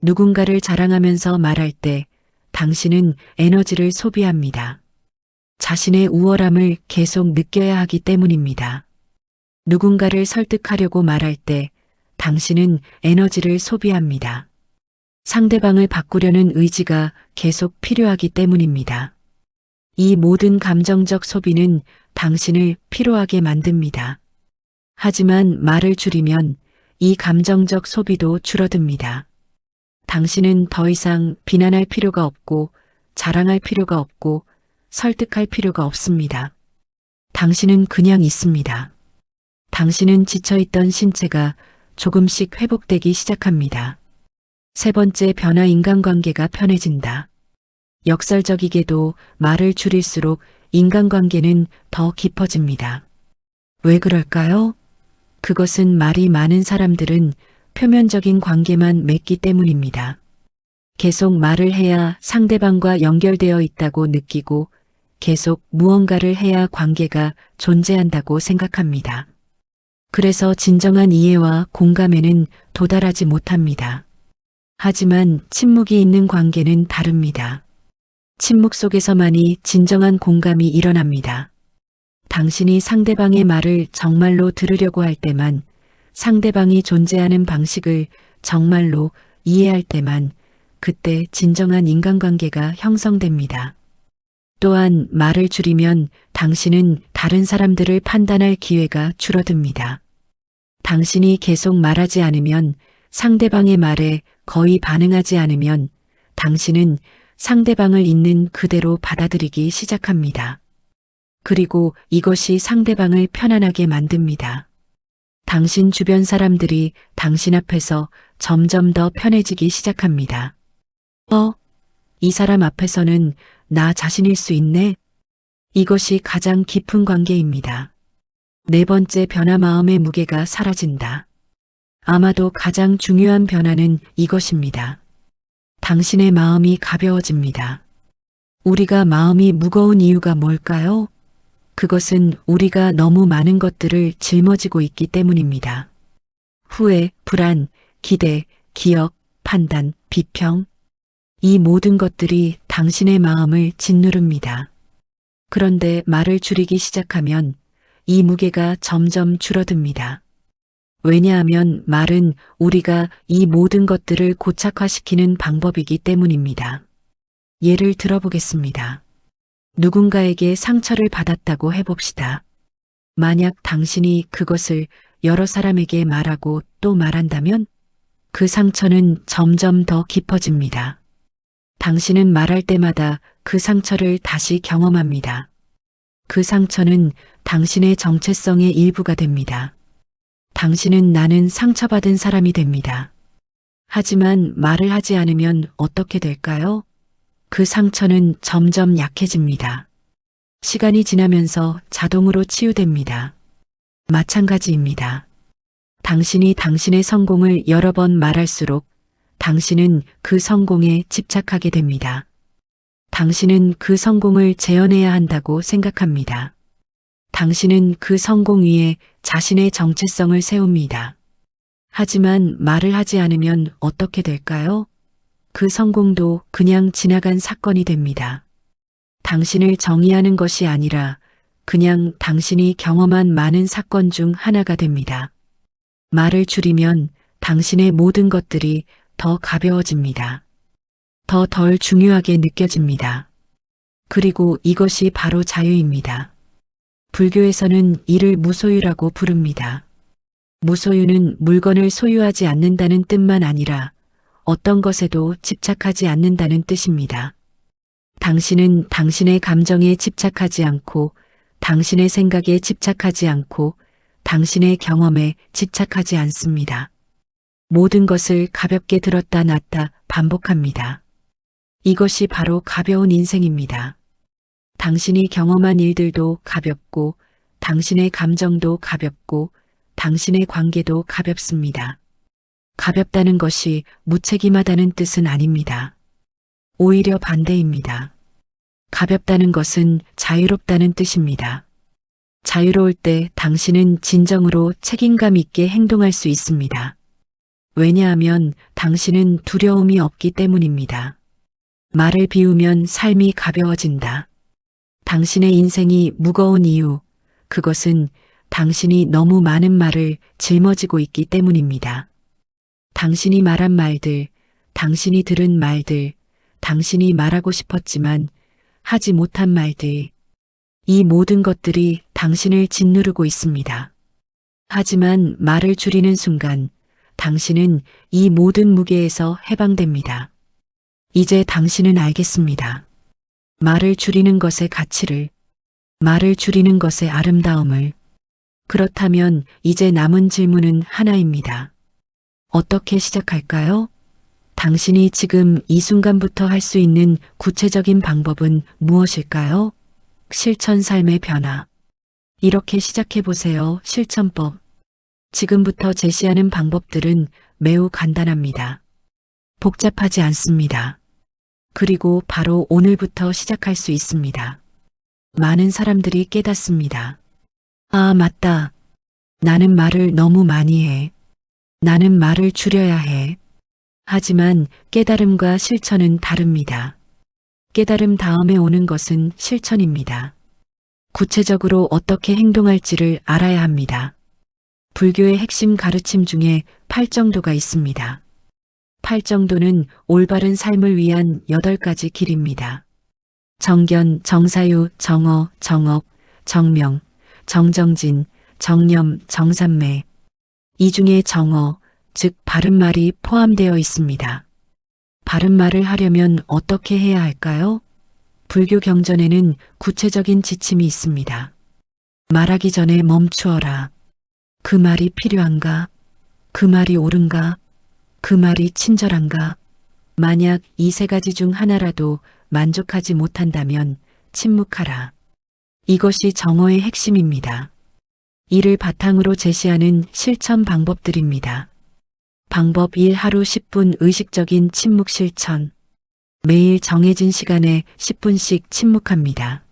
누군가를 자랑하면서 말할 때 당신은 에너지를 소비합니다. 자신의 우월함을 계속 느껴야 하기 때문입니다. 누군가를 설득하려고 말할 때 당신은 에너지를 소비합니다. 상대방을 바꾸려는 의지가 계속 필요하기 때문입니다. 이 모든 감정적 소비는 당신을 피로하게 만듭니다. 하지만 말을 줄이면 이 감정적 소비도 줄어듭니다. 당신은 더 이상 비난할 필요가 없고 자랑할 필요가 없고 설득할 필요가 없습니다. 당신은 그냥 있습니다. 당신은 지쳐있던 신체가 조금씩 회복되기 시작합니다. 세 번째, 변화, 인간관계가 편해진다. 역설적이게도 말을 줄일수록 인간관계는 더 깊어집니다. 왜 그럴까요? 그것은 말이 많은 사람들은 표면적인 관계만 맺기 때문입니다. 계속 말을 해야 상대방과 연결되어 있다고 느끼고 계속 무언가를 해야 관계가 존재한다고 생각합니다. 그래서 진정한 이해와 공감에는 도달하지 못합니다. 하지만 침묵이 있는 관계는 다릅니다. 침묵 속에서만이 진정한 공감이 일어납니다. 당신이 상대방의 말을 정말로 들으려고 할 때만, 상대방이 존재하는 방식을 정말로 이해할 때만, 그때 진정한 인간관계가 형성됩니다. 또한 말을 줄이면 당신은 다른 사람들을 판단할 기회가 줄어듭니다. 당신이 계속 말하지 않으면, 상대방의 말에 거의 반응하지 않으면 당신은 상대방을 있는 그대로 받아들이기 시작합니다. 그리고 이것이 상대방을 편안하게 만듭니다. 당신 주변 사람들이 당신 앞에서 점점 더 편해지기 시작합니다. 이 사람 앞에서는 나 자신일 수 있네. 이것이 가장 깊은 관계입니다. 네 번째, 변화, 마음의 무게가 사라진다. 아마도 가장 중요한 변화는 이것입니다. 당신의 마음이 가벼워집니다. 우리가 마음이 무거운 이유가 뭘까요? 그것은 우리가 너무 많은 것들을 짊어지고 있기 때문입니다. 후회, 불안, 기대, 기억, 판단, 비평. 이 모든 것들이 당신의 마음을 짓누릅니다. 그런데 말을 줄이기 시작하면 이 무게가 점점 줄어듭니다. 왜냐하면 말은 우리가 이 모든 것들을 고착화시키는 방법이기 때문입니다. 예를 들어보겠습니다. 누군가에게 상처를 받았다고 해봅시다. 만약 당신이 그것을 여러 사람에게 말하고 또 말한다면 그 상처는 점점 더 깊어집니다. 당신은 말할 때마다 그 상처를 다시 경험합니다. 그 상처는 당신의 정체성의 일부가 됩니다. 당신은 나는 상처받은 사람이 됩니다. 하지만 말을 하지 않으면 어떻게 될까요? 그 상처는 점점 약해집니다. 시간이 지나면서 자동으로 치유됩니다. 마찬가지입니다. 당신이 당신의 성공을 여러 번 말할수록 당신은 그 성공에 집착하게 됩니다. 당신은 그 성공을 재현해야 한다고 생각합니다. 당신은 그 성공 위에 자신의 정체성을 세웁니다. 하지만 말을 하지 않으면 어떻게 될까요? 그 성공도 그냥 지나간 사건이 됩니다. 당신을 정의하는 것이 아니라 그냥 당신이 경험한 많은 사건 중 하나가 됩니다. 말을 줄이면 당신의 모든 것들이 더 가벼워집니다. 더 덜 중요하게 느껴집니다. 그리고 이것이 바로 자유입니다. 불교에서는 이를 무소유라고 부릅니다. 무소유는 물건을 소유하지 않는다는 뜻만 아니라 어떤 것에도 집착하지 않는다는 뜻입니다. 당신은 당신의 감정에 집착하지 않고 당신의 생각에 집착하지 않고 당신의 경험에 집착하지 않습니다. 모든 것을 가볍게 들었다 놨다 반복합니다. 이것이 바로 가벼운 인생입니다. 당신이 경험한 일들도 가볍고 당신의 감정도 가볍고 당신의 관계도 가볍습니다. 가볍다는 것이 무책임하다는 뜻은 아닙니다. 오히려 반대입니다. 가볍다는 것은 자유롭다는 뜻입니다. 자유로울 때 당신은 진정으로 책임감 있게 행동할 수 있습니다. 왜냐하면 당신은 두려움이 없기 때문입니다. 말을 비우면 삶이 가벼워진다. 당신의 인생이 무거운 이유, 그것은 당신이 너무 많은 말을 짊어지고 있기 때문입니다. 당신이 말한 말들, 당신이 들은 말들, 당신이 말하고 싶었지만 하지 못한 말들, 이 모든 것들이 당신을 짓누르고 있습니다. 하지만 말을 줄이는 순간 당신은 이 모든 무게에서 해방됩니다. 이제 당신은 알겠습니다. 말을 줄이는 것의 가치를, 말을 줄이는 것의 아름다움을. 그렇다면 이제 남은 질문은 하나입니다. 어떻게 시작할까요? 당신이 지금 이 순간부터 할 수 있는 구체적인 방법은 무엇일까요? 실천 삶의 변화. 이렇게 시작해 보세요. 실천법. 지금부터 제시하는 방법들은 매우 간단합니다. 복잡하지 않습니다. 그리고 바로 오늘부터 시작할 수 있습니다. 많은 사람들이 깨닫습니다. 아, 맞다. 나는 말을 너무 많이 해. 나는 말을 줄여야 해. 하지만 깨달음과 실천은 다릅니다. 깨달음 다음에 오는 것은 실천입니다. 구체적으로 어떻게 행동할지를 알아야 합니다. 불교의 핵심 가르침 중에 8정도가 있습니다. 8정도는 올바른 삶을 위한 8가지 길입니다. 정견, 정사유, 정어, 정업, 정명, 정정진, 정념, 정삼매. 이 중에 정어, 즉 바른말이 포함되어 있습니다. 바른말을 하려면 어떻게 해야 할까요? 불교 경전에는 구체적인 지침이 있습니다. 말하기 전에 멈추어라. 그 말이 필요한가? 그 말이 옳은가? 그 말이 친절한가? 만약 이 3가지 중 하나라도 만족하지 못한다면 침묵하라. 이것이 정어의 핵심입니다. 이를 바탕으로 제시하는 실천 방법들입니다. 방법 1. 하루 10분 의식적인 침묵 실천. 매일 정해진 시간에 10분씩 침묵합니다.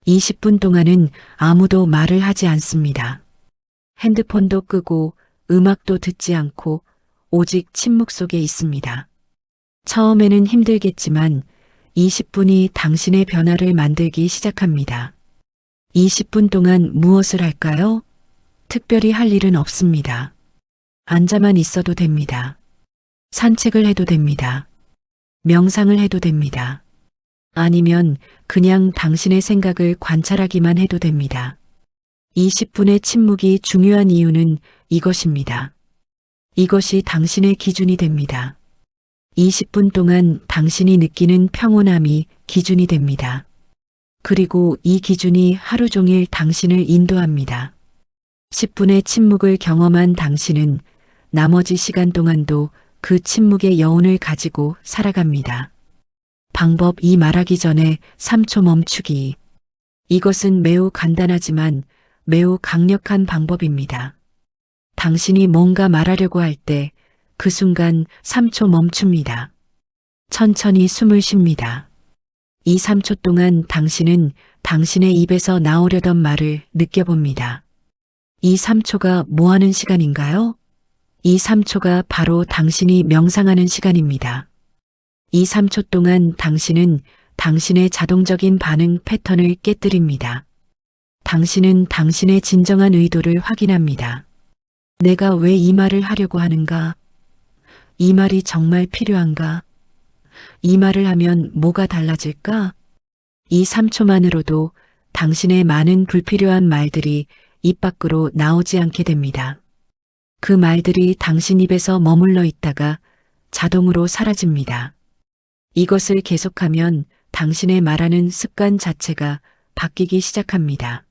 20분 동안은 아무도 말을 하지 않습니다. 핸드폰도 끄고 음악도 듣지 않고 오직 침묵 속에 있습니다. 처음에는 힘들겠지만 20분이 당신의 변화를 만들기 시작합니다. 20분 동안 무엇을 할까요? 특별히 할 일은 없습니다. 앉아만 있어도 됩니다. 산책을 해도 됩니다. 명상을 해도 됩니다. 아니면 그냥 당신의 생각을 관찰하기만 해도 됩니다. 20분의 침묵이 중요한 이유는 이것입니다. 이것이 당신의 기준이 됩니다. 20분 동안 당신이 느끼는 평온함이 기준이 됩니다. 그리고 이 기준이 하루 종일 당신을 인도합니다. 10분의 침묵을 경험한 당신은 나머지 시간 동안도 그 침묵의 여운을 가지고 살아갑니다. 방법 2. 말하기 전에 3초 멈추기. 이것은 매우 간단하지만 매우 강력한 방법입니다. 당신이 뭔가 말하려고 할 때 그 순간 3초 멈춥니다. 천천히 숨을 쉽니다. 2, 3초 동안 당신은 당신의 입에서 나오려던 말을 느껴봅니다. 2, 3초가 뭐 하는 시간인가요? 2, 3초가 바로 당신이 명상하는 시간입니다. 2, 3초 동안 당신은 당신의 자동적인 반응 패턴을 깨뜨립니다. 당신은 당신의 진정한 의도를 확인합니다. 내가 왜 이 말을 하려고 하는가? 이 말이 정말 필요한가? 이 말을 하면 뭐가 달라질까? 이 3초만으로도 당신의 많은 불필요한 말들이 입 밖으로 나오지 않게 됩니다. 그 말들이 당신 입에서 머물러 있다가 자동으로 사라집니다. 이것을 계속하면 당신의 말하는 습관 자체가 바뀌기 시작합니다.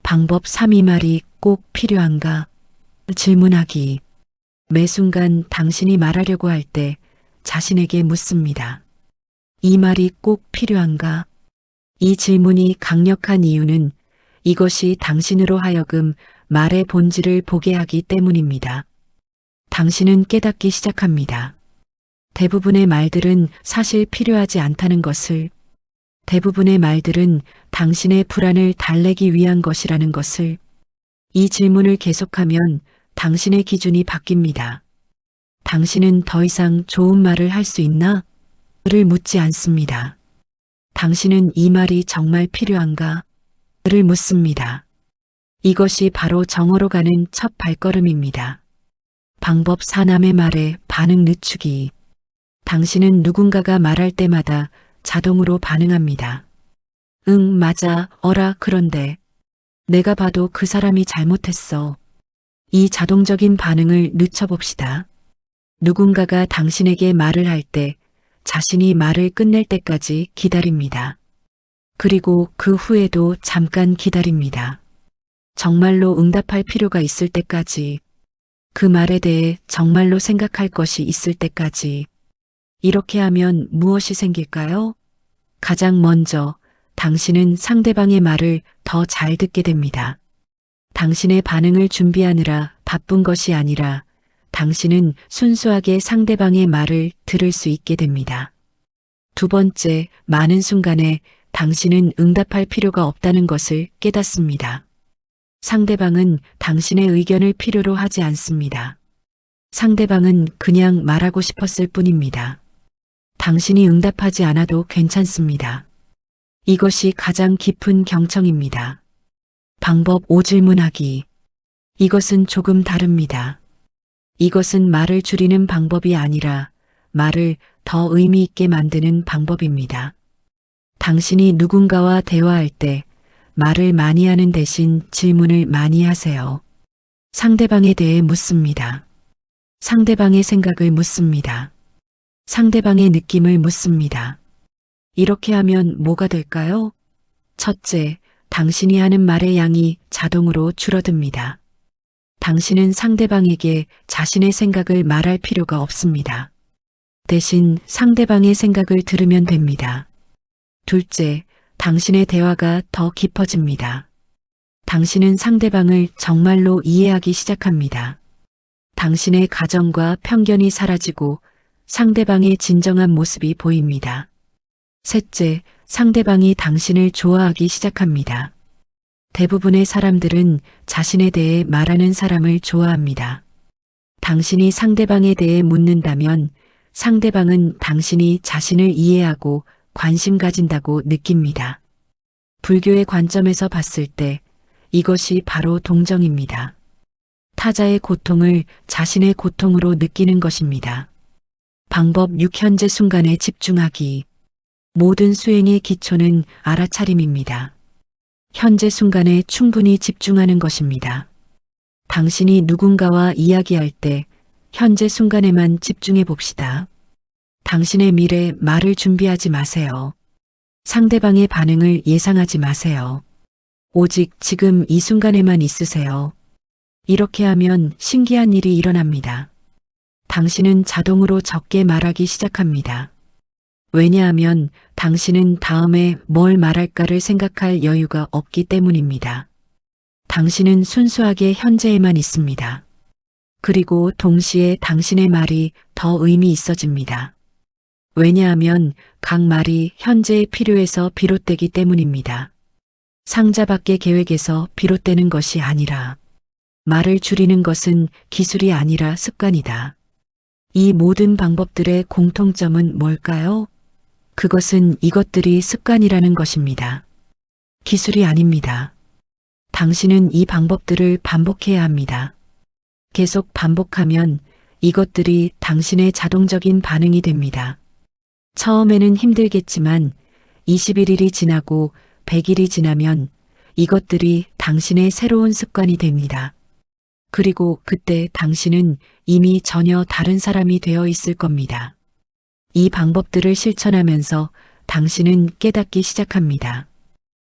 방법 3. 이 말이 꼭 필요한가? 질문하기. 매 순간 당신이 말하려고 할 때 자신에게 묻습니다. 이 말이 꼭 필요한가? 이 질문이 강력한 이유는 이것이 당신으로 하여금 말의 본질을 보게 하기 때문입니다. 당신은 깨닫기 시작합니다. 대부분의 말들은 사실 필요하지 않다는 것을, 대부분의 말들은 당신의 불안을 달래기 위한 것이라는 것을. 이 질문을 계속하면 당신의 기준이 바뀝니다. 당신은 더 이상 좋은 말을 할 수 있나? 를 묻지 않습니다. 당신은 이 말이 정말 필요한가? 를 묻습니다. 이것이 바로 정오로 가는 첫 발걸음입니다. 방법 4. 남의 말에 반응 늦추기. 당신은 누군가가 말할 때마다 자동으로 반응합니다. 응, 맞아, 어라, 그런데. 내가 봐도 그 사람이 잘못했어. 이 자동적인 반응을 늦춰봅시다. 누군가가 당신에게 말을 할 때 자신이 말을 끝낼 때까지 기다립니다. 그리고 그 후에도 잠깐 기다립니다. 정말로 응답할 필요가 있을 때까지, 그 말에 대해 정말로 생각할 것이 있을 때까지. 이렇게 하면 무엇이 생길까요? 가장 먼저 당신은 상대방의 말을 더 잘 듣게 됩니다. 당신의 반응을 준비하느라 바쁜 것이 아니라 당신은 순수하게 상대방의 말을 들을 수 있게 됩니다. 두 번째, 많은 순간에 당신은 응답할 필요가 없다는 것을 깨닫습니다. 상대방은 당신의 의견을 필요로 하지 않습니다. 상대방은 그냥 말하고 싶었을 뿐입니다. 당신이 응답하지 않아도 괜찮습니다. 이것이 가장 깊은 경청입니다. 방법 5. 질문하기. 이것은 조금 다릅니다. 이것은 말을 줄이는 방법이 아니라 말을 더 의미 있게 만드는 방법입니다. 당신이 누군가와 대화할 때 말을 많이 하는 대신 질문을 많이 하세요. 상대방에 대해 묻습니다. 상대방의 생각을 묻습니다. 상대방의 느낌을 묻습니다. 이렇게 하면 뭐가 될까요? 첫째, 당신이 하는 말의 양이 자동으로 줄어듭니다. 당신은 상대방에게 자신의 생각을 말할 필요가 없습니다. 대신 상대방의 생각을 들으면 됩니다. 둘째, 당신의 대화가 더 깊어집니다. 당신은 상대방을 정말로 이해하기 시작합니다. 당신의 가정과 편견이 사라지고 상대방의 진정한 모습이 보입니다. 셋째, 상대방이 당신을 좋아하기 시작합니다. 대부분의 사람들은 자신에 대해 말하는 사람을 좋아합니다. 당신이 상대방에 대해 묻는다면 상대방은 당신이 자신을 이해하고 관심 가진다고 느낍니다. 불교의 관점에서 봤을 때 이것이 바로 동정입니다. 타자의 고통을 자신의 고통으로 느끼는 것입니다. 방법 6. 현재 순간에 집중하기. 모든 수행의 기초는 알아차림입니다. 현재 순간에 충분히 집중하는 것입니다. 당신이 누군가와 이야기할 때 현재 순간에만 집중해 봅시다. 당신의 미래 말을 준비하지 마세요. 상대방의 반응을 예상하지 마세요. 오직 지금 이 순간에만 있으세요. 이렇게 하면 신기한 일이 일어납니다. 당신은 자동으로 적게 말하기 시작합니다. 왜냐하면 당신은 다음에 뭘 말할까를 생각할 여유가 없기 때문입니다. 당신은 순수하게 현재에만 있습니다. 그리고 동시에 당신의 말이 더 의미 있어집니다. 왜냐하면 각 말이 현재의 필요에서 비롯되기 때문입니다. 상자 밖의 계획에서 비롯되는 것이 아니라 말을 줄이는 것은 기술이 아니라 습관이다. 이 모든 방법들의 공통점은 뭘까요? 그것은 이것들이 습관이라는 것입니다. 기술이 아닙니다. 당신은 이 방법들을 반복해야 합니다. 계속 반복하면 이것들이 당신의 자동적인 반응이 됩니다. 처음에는 힘들겠지만 21일이 지나고 100일이 지나면 이것들이 당신의 새로운 습관이 됩니다. 그리고 그때 당신은 이미 전혀 다른 사람이 되어 있을 겁니다. 이 방법들을 실천하면서 당신은 깨닫기 시작합니다.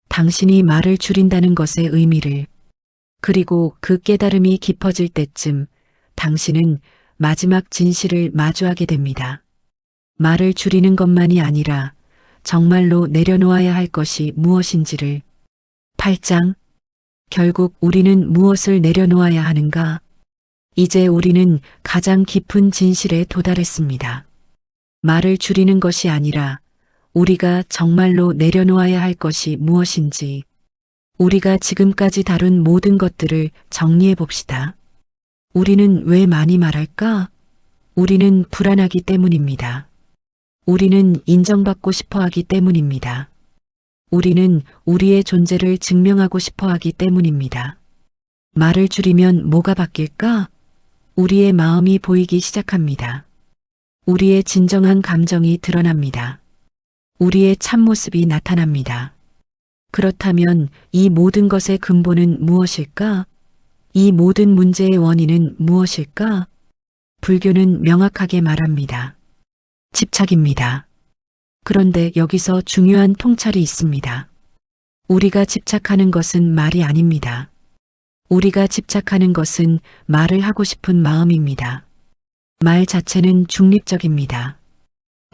당신이 말을 줄인다는 것의 의미를, 그리고 그 깨달음이 깊어질 때쯤 당신은 마지막 진실을 마주하게 됩니다. 말을 줄이는 것만이 아니라 정말로 내려놓아야 할 것이 무엇인지를. 8장. 결국 우리는 무엇을 내려놓아야 하는가? 이제 우리는 가장 깊은 진실에 도달했습니다. 말을 줄이는 것이 아니라 우리가 정말로 내려놓아야 할 것이 무엇인지, 우리가 지금까지 다룬 모든 것들을 정리해 봅시다. 우리는 왜 많이 말할까? 우리는 불안하기 때문입니다. 우리는 인정받고 싶어 하기 때문입니다. 우리는 우리의 존재를 증명하고 싶어 하기 때문입니다. 말을 줄이면 뭐가 바뀔까? 우리의 마음이 보이기 시작합니다. 우리의 진정한 감정이 드러납니다. 우리의 참모습이 나타납니다. 그렇다면 이 모든 것의 근본은 무엇일까? 이 모든 문제의 원인은 무엇일까? 불교는 명확하게 말합니다. 집착입니다. 그런데 여기서 중요한 통찰이 있습니다. 우리가 집착하는 것은 말이 아닙니다. 우리가 집착하는 것은 말을 하고 싶은 마음입니다. 말 자체는 중립적입니다.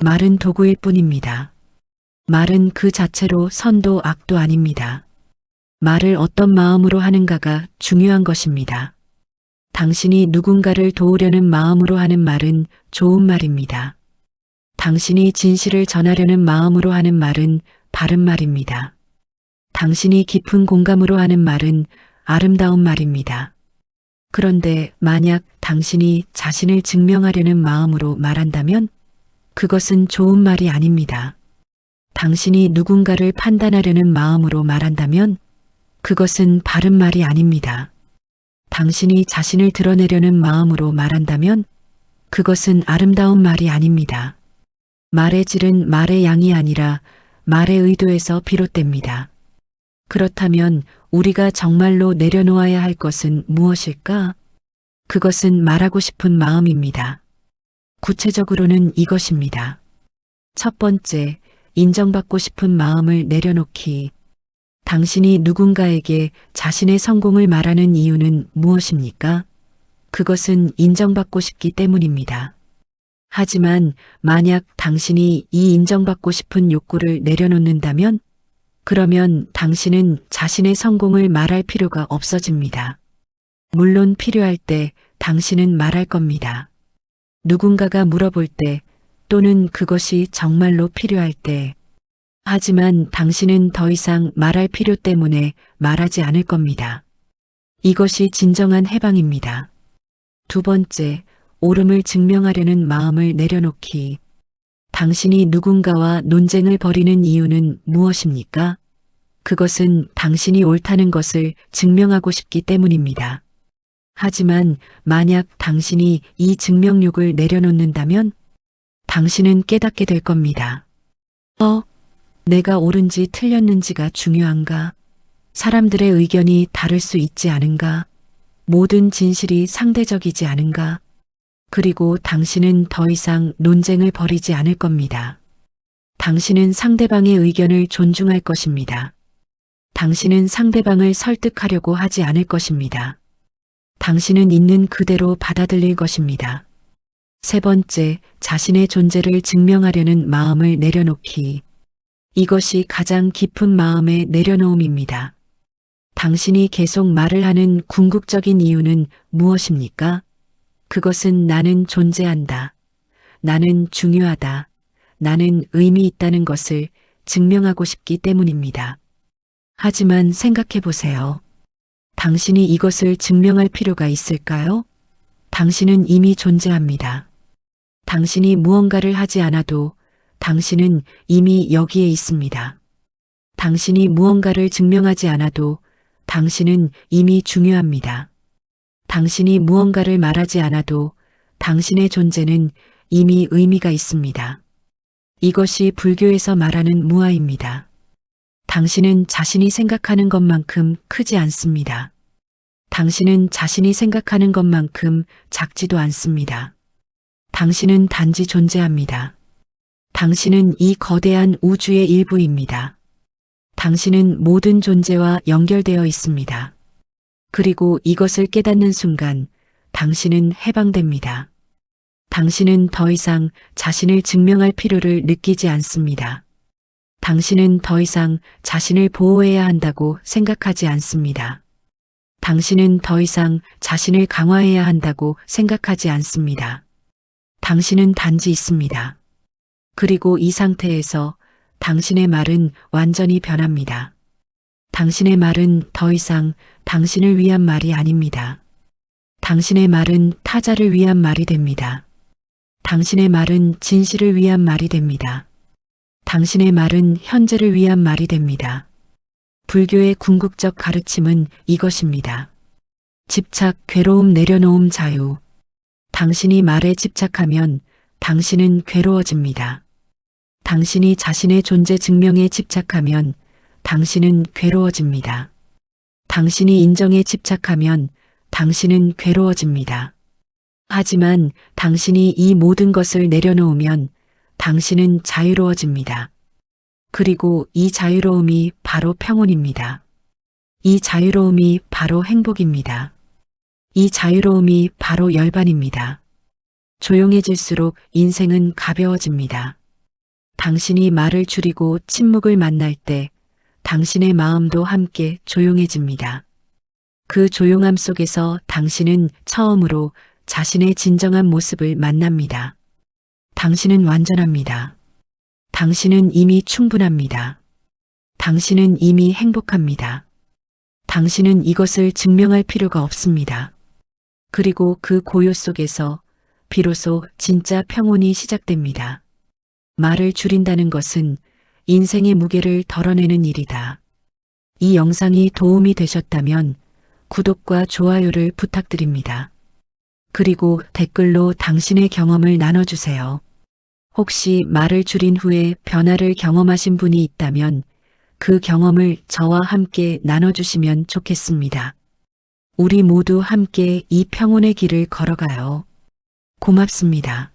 말은 도구일 뿐입니다. 말은 그 자체로 선도 악도 아닙니다. 말을 어떤 마음으로 하는가가 중요한 것입니다. 당신이 누군가를 도우려는 마음으로 하는 말은 좋은 말입니다. 당신이 진실을 전하려는 마음으로 하는 말은 바른 말입니다. 당신이 깊은 공감으로 하는 말은 아름다운 말입니다. 그런데 만약 당신이 자신을 증명하려는 마음으로 말한다면 그것은 좋은 말이 아닙니다. 당신이 누군가를 판단하려는 마음으로 말한다면 그것은 바른 말이 아닙니다. 당신이 자신을 드러내려는 마음으로 말한다면 그것은 아름다운 말이 아닙니다. 말의 질은 말의 양이 아니라 말의 의도에서 비롯됩니다. 그렇다면 우리가 정말로 내려놓아야 할 것은 무엇일까? 그것은 말하고 싶은 마음입니다. 구체적으로는 이것입니다. 첫 번째, 인정받고 싶은 마음을 내려놓기. 당신이 누군가에게 자신의 성공을 말하는 이유는 무엇입니까? 그것은 인정받고 싶기 때문입니다. 하지만 만약 당신이 이 인정받고 싶은 욕구를 내려놓는다면 그러면 당신은 자신의 성공을 말할 필요가 없어집니다. 물론 필요할 때 당신은 말할 겁니다. 누군가가 물어볼 때 또는 그것이 정말로 필요할 때. 하지만 당신은 더 이상 말할 필요 때문에 말하지 않을 겁니다. 이것이 진정한 해방입니다. 두 번째, 옳음을 증명하려는 마음을 내려놓기. 당신이 누군가와 논쟁을 벌이는 이유는 무엇입니까? 그것은 당신이 옳다는 것을 증명하고 싶기 때문입니다. 하지만 만약 당신이 이 증명욕을 내려놓는다면 당신은 깨닫게 될 겁니다. 내가 옳은지 틀렸는지가 중요한가? 사람들의 의견이 다를 수 있지 않은가? 모든 진실이 상대적이지 않은가? 그리고 당신은 더 이상 논쟁을 벌이지 않을 겁니다. 당신은 상대방의 의견을 존중할 것입니다. 당신은 상대방을 설득하려고 하지 않을 것입니다. 당신은 있는 그대로 받아들일 것입니다. 세 번째, 자신의 존재를 증명하려는 마음을 내려놓기. 이것이 가장 깊은 마음의 내려놓음입니다. 당신이 계속 말을 하는 궁극적인 이유는 무엇입니까? 그것은 나는 존재한다. 나는 중요하다. 나는 의미 있다는 것을 증명하고 싶기 때문입니다. 하지만 생각해 보세요. 당신이 이것을 증명할 필요가 있을까요? 당신은 이미 존재합니다. 당신이 무언가를 하지 않아도 당신은 이미 여기에 있습니다. 당신이 무언가를 증명하지 않아도 당신은 이미 중요합니다. 당신이 무언가를 말하지 않아도 당신의 존재는 이미 의미가 있습니다. 이것이 불교에서 말하는 무아입니다. 당신은 자신이 생각하는 것만큼 크지 않습니다. 당신은 자신이 생각하는 것만큼 작지도 않습니다. 당신은 단지 존재합니다. 당신은 이 거대한 우주의 일부입니다. 당신은 모든 존재와 연결되어 있습니다. 그리고 이것을 깨닫는 순간 당신은 해방됩니다. 당신은 더 이상 자신을 증명할 필요를 느끼지 않습니다. 당신은 더 이상 자신을 보호해야 한다고 생각하지 않습니다. 당신은 더 이상 자신을 강화해야 한다고 생각하지 않습니다. 당신은 단지 있습니다. 그리고 이 상태에서 당신의 말은 완전히 변합니다. 당신의 말은 더 이상 당신을 위한 말이 아닙니다. 당신의 말은 타자를 위한 말이 됩니다. 당신의 말은 진실을 위한 말이 됩니다. 당신의 말은 현재를 위한 말이 됩니다. 불교의 궁극적 가르침은 이것입니다. 집착, 괴로움, 내려놓음, 자유. 당신이 말에 집착하면 당신은 괴로워집니다. 당신이 자신의 존재 증명에 집착하면 당신은 괴로워집니다. 당신이 인정에 집착하면 당신은 괴로워집니다. 하지만 당신이 이 모든 것을 내려놓으면 당신은 자유로워집니다. 그리고 이 자유로움이 바로 평온입니다. 이 자유로움이 바로 행복입니다. 이 자유로움이 바로 열반입니다. 조용해질수록 인생은 가벼워집니다. 당신이 말을 줄이고 침묵을 만날 때 당신의 마음도 함께 조용해집니다. 그 조용함 속에서 당신은 처음으로 자신의 진정한 모습을 만납니다. 당신은 완전합니다. 당신은 이미 충분합니다. 당신은 이미 행복합니다. 당신은 이것을 증명할 필요가 없습니다. 그리고 그 고요 속에서 비로소 진짜 평온이 시작됩니다. 말을 줄인다는 것은 인생의 무게를 덜어내는 일이다. 이 영상이 도움이 되셨다면 구독과 좋아요를 부탁드립니다. 그리고 댓글로 당신의 경험을 나눠주세요. 혹시 말을 줄인 후에 변화를 경험하신 분이 있다면 그 경험을 저와 함께 나눠주시면 좋겠습니다. 우리 모두 함께 이 평온의 길을 걸어가요. 고맙습니다.